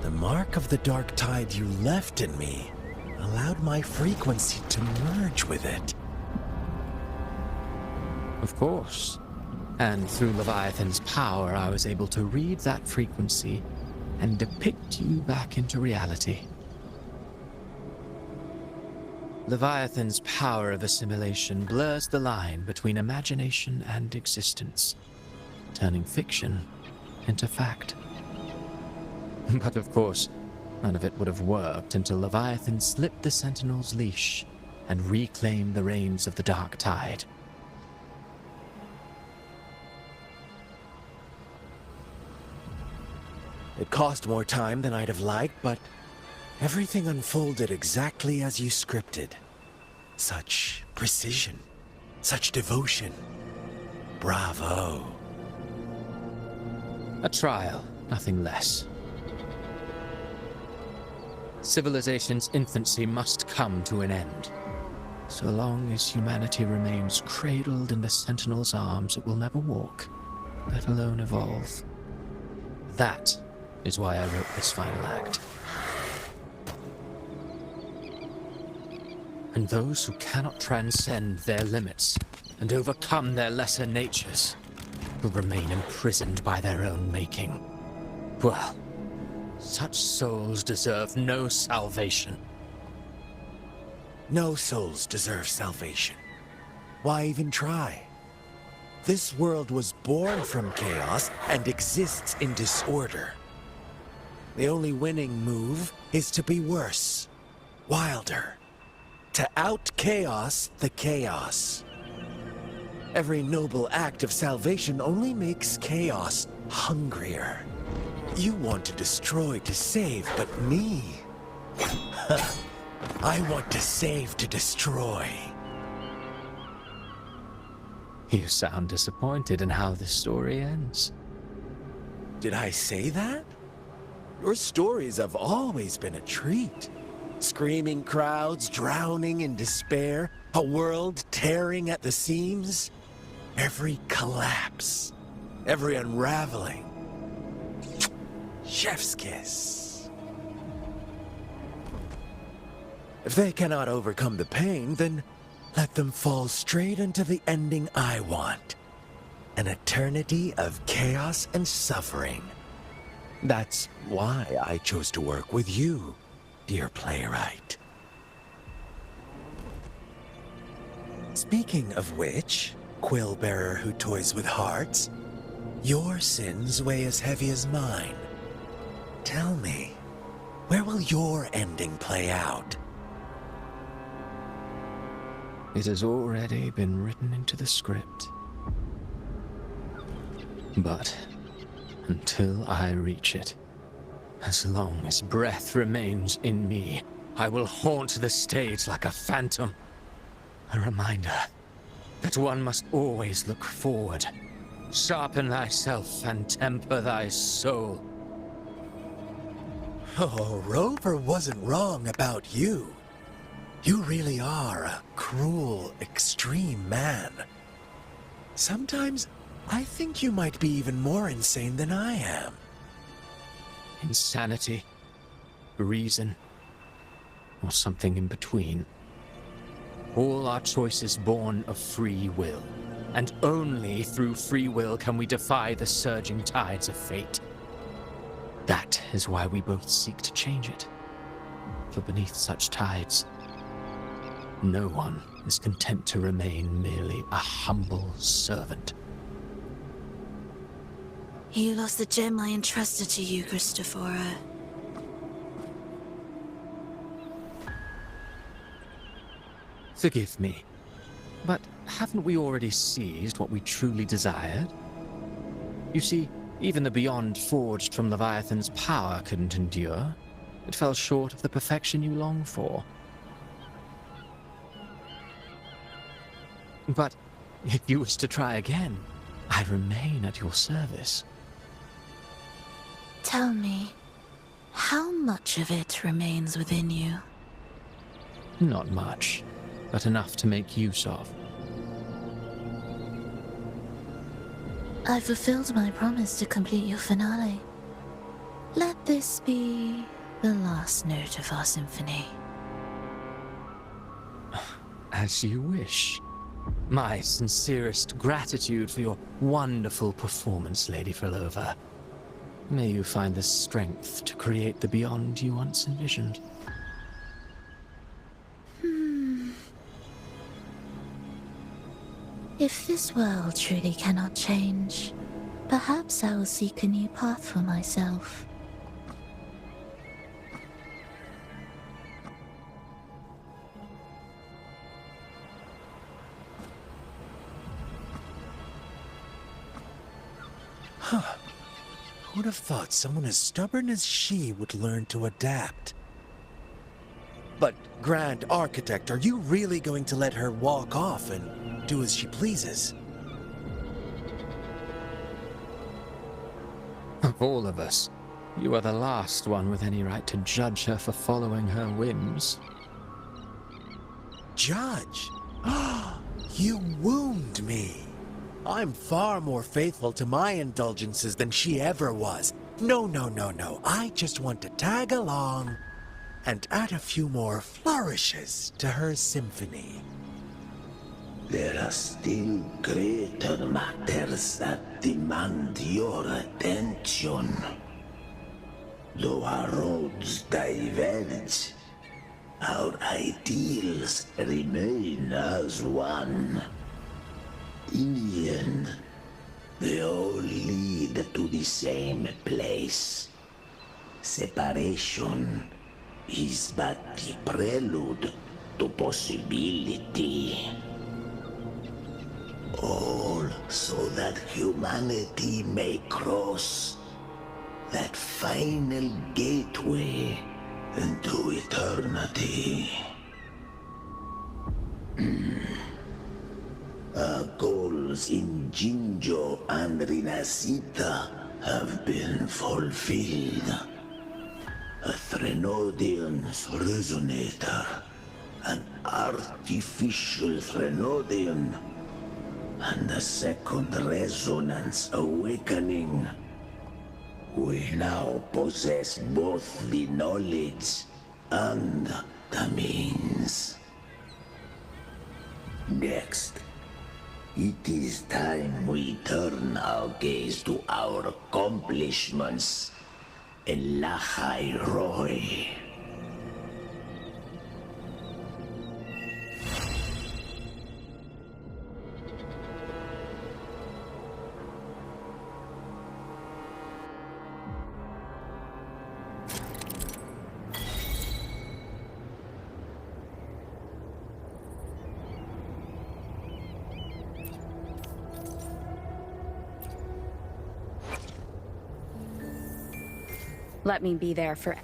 the mark of the dark tide you left in me allowed my frequency to merge with it. Of course. And through Leviathan's power, I was able to read that frequency and depict you back into reality. Leviathan's power of assimilation blurs the line between imagination and existence, turning fiction into fact. But of course, None of it would have worked until Leviathan slipped the Sentinel's leash and reclaimed the reins of the Dark Tide. It cost more time than I'd have liked, but everything unfolded exactly as you scripted. Such precision, such devotion. Bravo. A trial, nothing less. Civilization's infancy must come to an end. So long as humanity remains cradled in the Sentinel's arms, it will never walk, let alone evolve. That is why I wrote this final act. And those who cannot transcend their limits and overcome their lesser natures will remain imprisoned by their own making. Well, such souls deserve no salvation. No souls deserve salvation. Why even try? This world was born from chaos and exists in disorder. The only winning move is to be worse, wilder, to out-chaos the chaos. Every noble act of salvation only makes chaos hungrier. You want to destroy to save, but me? I want to save to destroy. You sound disappointed in how this story ends. Did I say that? Your stories have always been a treat. Screaming crowds drowning in despair, a world tearing at the seams. Every collapse, every unraveling. Chef's kiss. If they cannot overcome the pain, then let them fall straight into the ending I want. An eternity of chaos and suffering. That's why I chose to work with you, dear playwright. Speaking of which, quill-bearer who toys with hearts, your sins weigh as heavy as mine. Tell me, where will your ending play out? It has already been written into the script. But until I reach it, as long as breath remains in me, I will haunt the stage like a phantom. A reminder that one must always look forward. Sharpen thyself and temper thy soul. Oh, Rover wasn't wrong about you. You really are a cruel, extreme man. Sometimes I think you might be even more insane than I am. Insanity, reason, or something in between. All our choices born of free will, and only through free will can we defy the surging tides of fate. That is why we both seek to change it. For beneath such tides, no one is content to remain merely a humble servant. You lost the gem I entrusted to you, Christophora. Forgive me, but haven't we already seized what we truly desired? You see, even the beyond forged from Leviathan's power couldn't endure. It fell short of the perfection you long for. But if you wish to try again, I remain at your service. Tell me, how much of it remains within you? Not much, but enough to make use of. I fulfilled my promise to complete your finale. Let this be the last note of our symphony. As you wish. My sincerest gratitude for your wonderful performance, Lady Frolova. May you find the strength to create the beyond you once envisioned. If this world truly cannot change, perhaps I will seek a new path for myself. Who'd have thought someone as stubborn as she would learn to adapt? But, Grand Architect, are you really going to let her walk off and do as she pleases? Of all of us, you are the last one with any right to judge her for following her whims. Judge? You wound me. I'm far more faithful to my indulgences than she ever was. No. I just want to tag along and add a few more flourishes to her symphony. There are still greater matters that demand your attention. Though our roads diverge, our ideals remain as one. In the end, they all lead to the same place. Separation is but the prelude to possibility. All so that humanity may cross that final gateway into eternity. Our goals in Jinjo and Rinasita have been fulfilled. A Threnodian's resonator, an artificial Threnodian, and a second resonance awakening. We now possess both the knowledge and the means. Next, it is time we turn our gaze to our accomplishments in Lahai Roy. Let me be there for...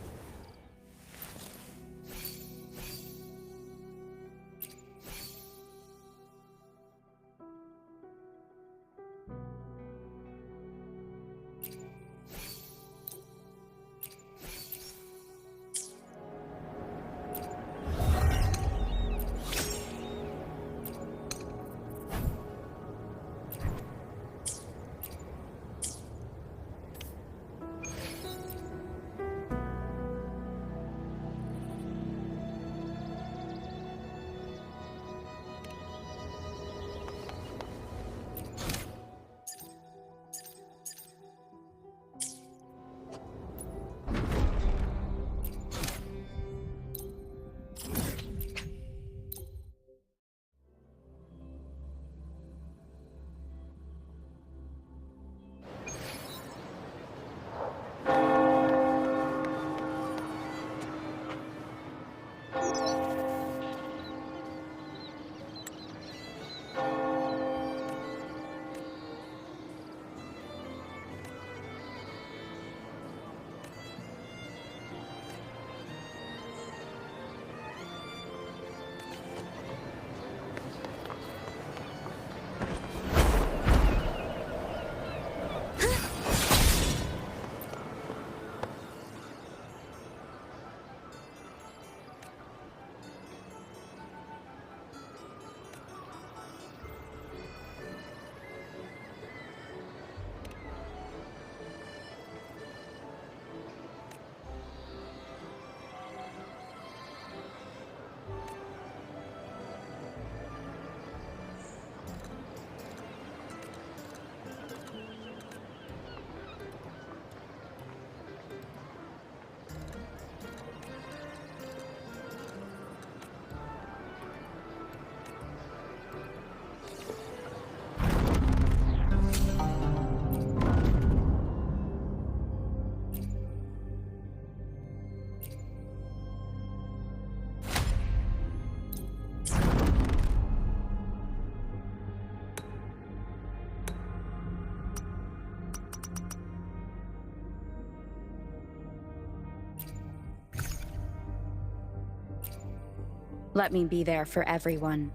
Let me be there for everyone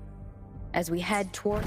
as we head toward...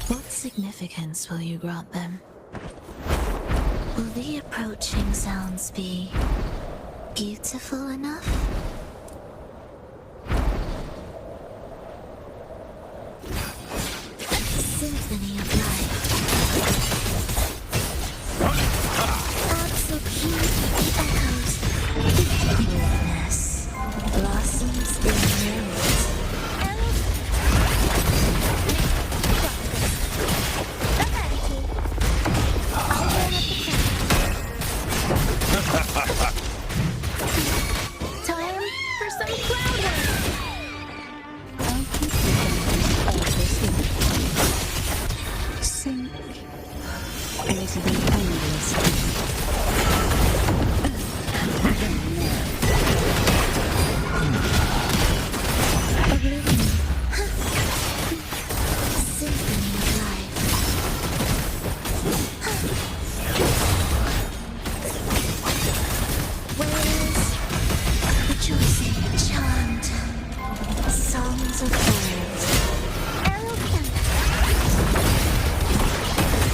What significance will you grant them? Will the approaching sounds be beautiful enough? Symphony of life. Absolute echoes. Witness blossoms in rose. Time for some clouding! Sink into the endless Oblivion. Symphony of life. Waves, rejoicing, charmed, songs of birds. Eloquent.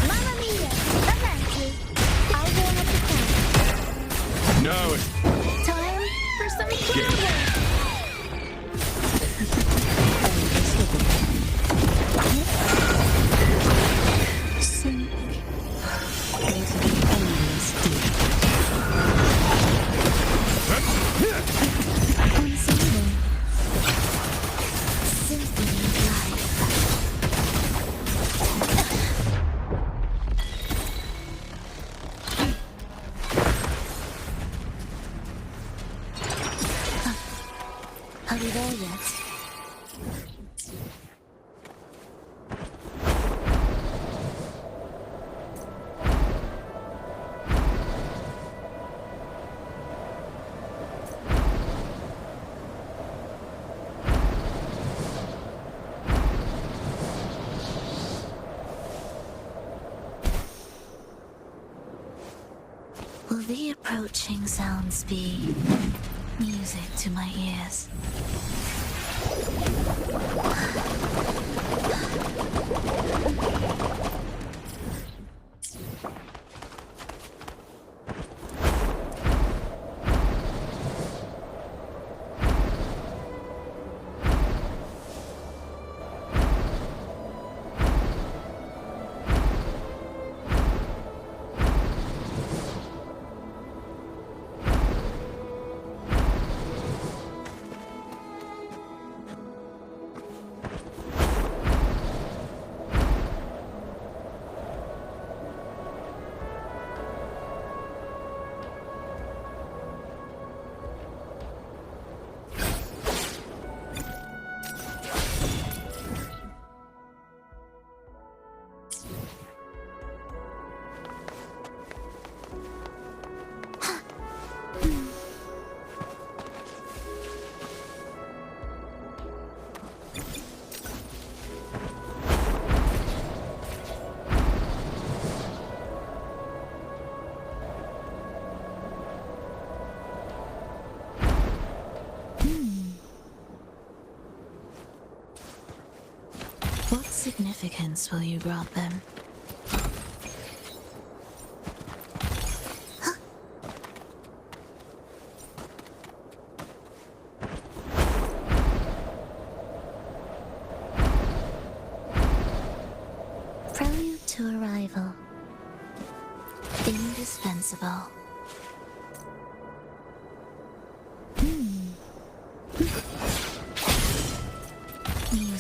Mamma mia, Atlantis. I'll warm up the camp. No. Time for some clouding. sink into the endless deep. Ensemble. Symphony of life. Are we there yet? Will the approaching sounds be music to my ears? What significance will you grant them? Prelude to arrival. Indispensable.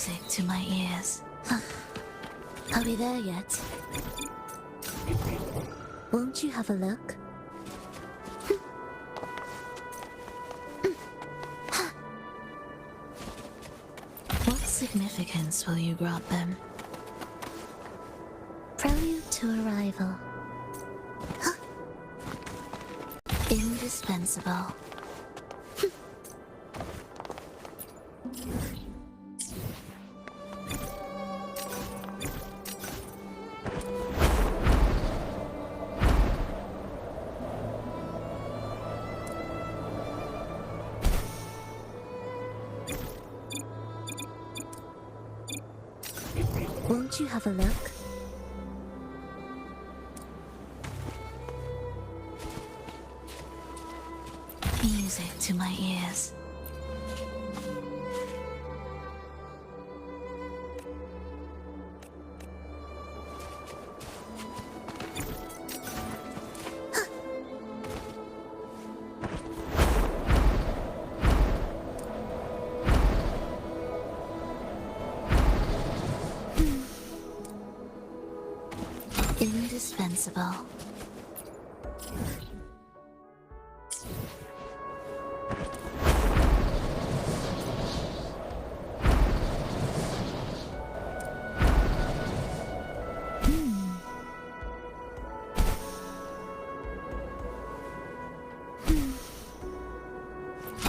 Music to my ears. Are we there yet? Won't you have a look? What significance will you grant them? Prelude to arrival. Indispensable. Won't you have a look? Music to my ears. Indispensable.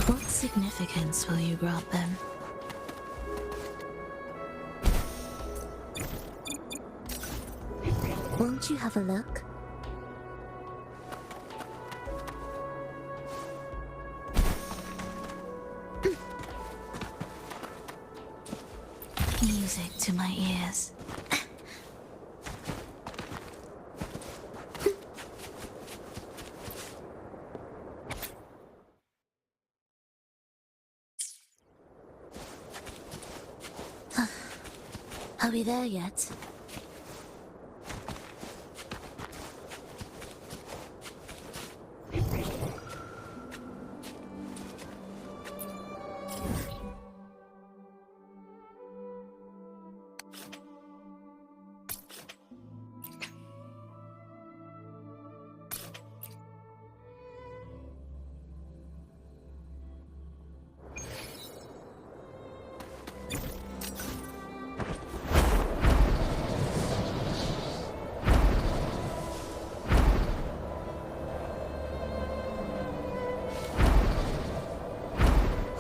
What significance will you grant them? Won't you have a look? Music to my ears. Are we there yet?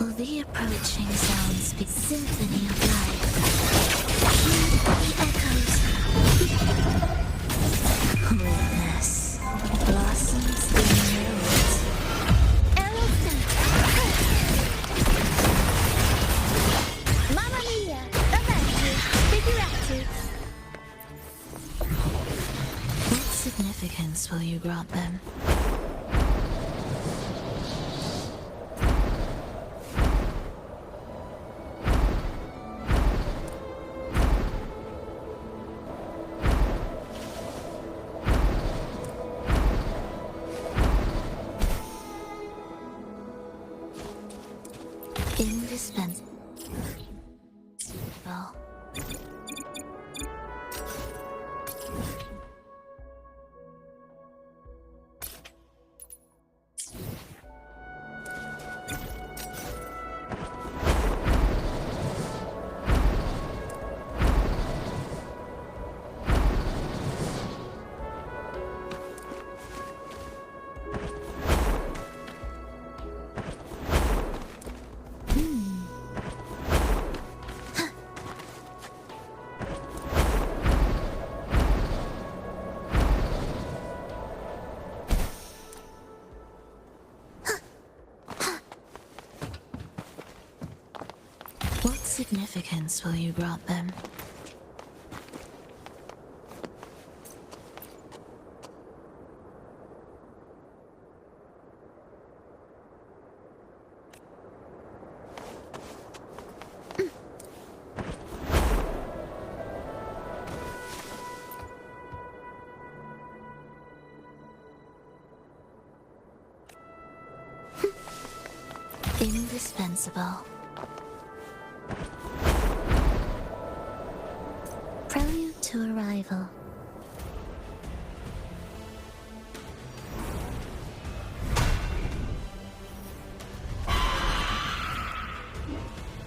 Will the approaching sounds be symphony of life? Heed the echoes. Witness blossoms in notes. Elephant! Mamma mia! Avanti! Figurati! What significance will you grant them? Indispensable. What significance will you grant them? Indispensable. Prelude to arrival.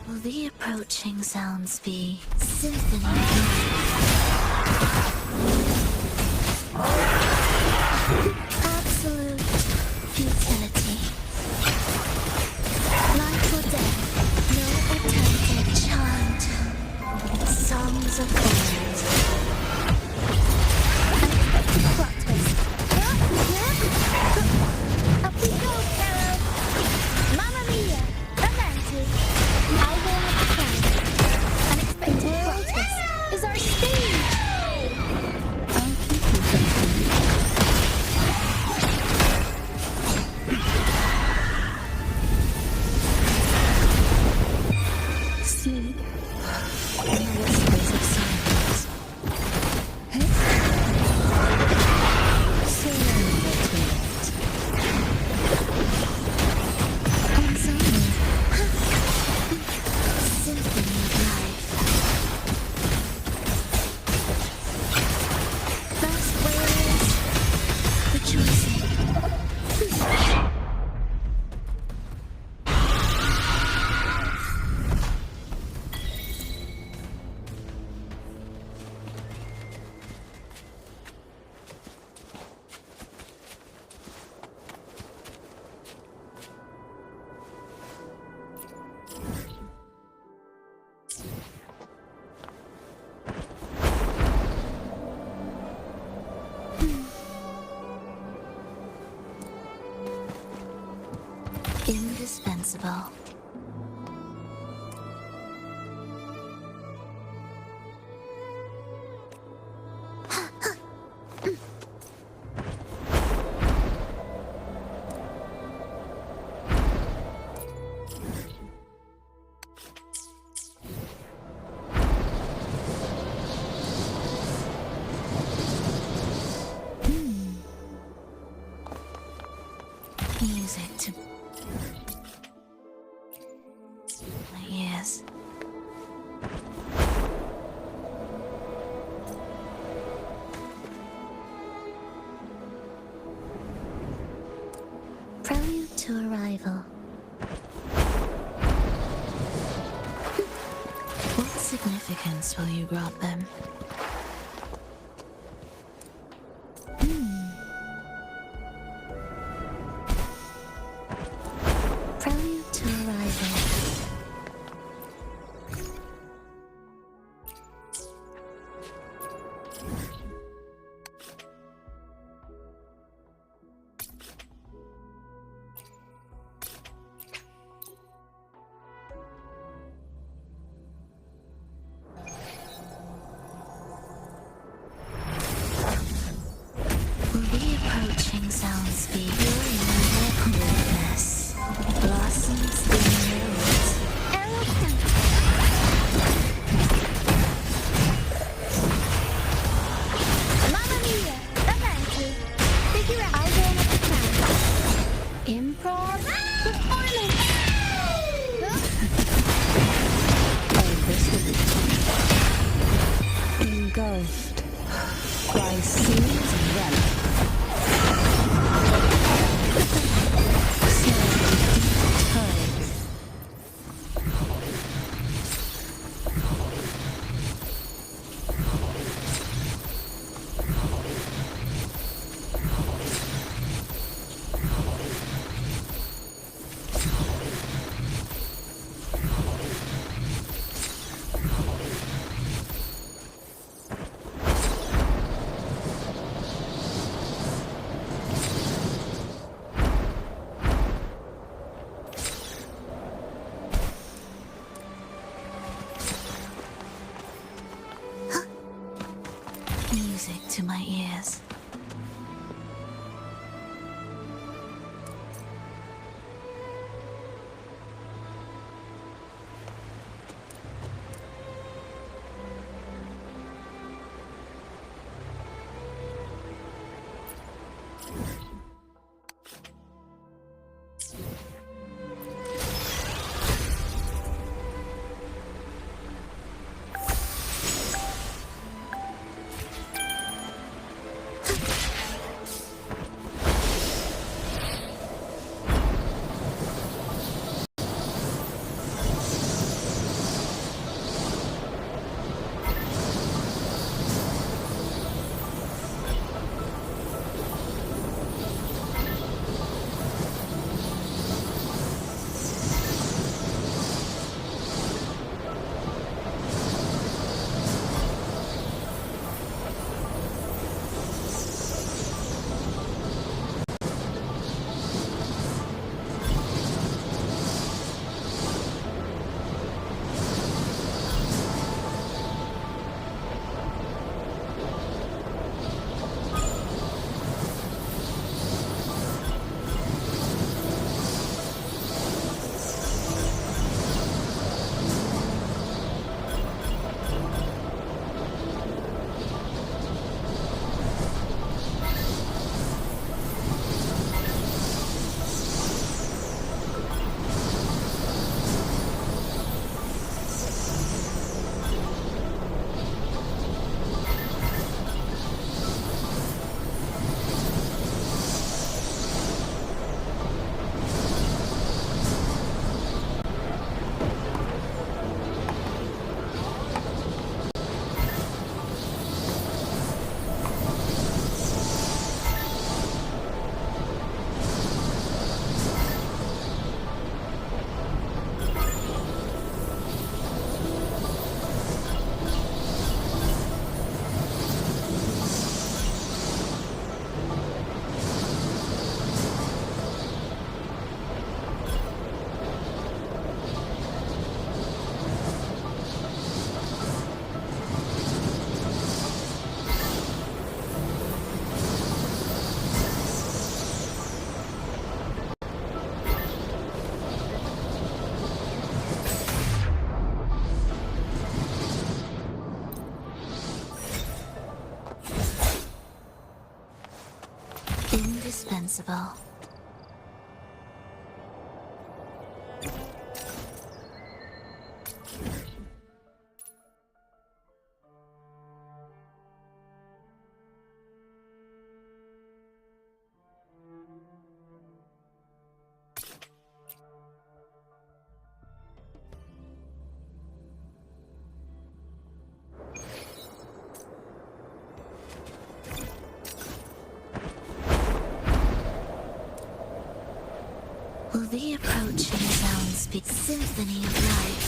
Will the approaching sounds be symphony of life? Absolute futility. Life or death, no attempted chant. Songs of old. Unexpected plot twist. Up we go, Carol! Mamma mia! Avanti! I will have the plan. Unexpected plot twist is our stage! I'll keep you Sleep. In the whispers of silence. Hey? Surrender to it. Ensemble. Symphony of life. Last wailers. Rejoicing. Indispensable. Music to my ears. Prelude to arrival. What significance will you grant them? Prelude to arrival. Will the approaching sounds be luring their coldness? Blossoms in rose. Eloquent. Mamma mia! Avanti! Figure out. I warm up the crowd. Improv performance! Oh, this will be fun. Engulfed by seas rent. Music to my ears. indispensable. Will the approaching sounds be symphony of life?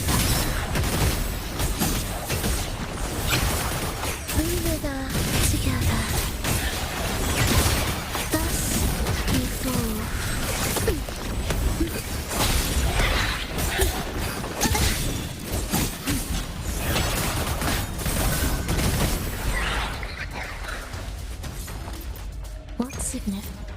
We wither together. Thus we fall. What significance?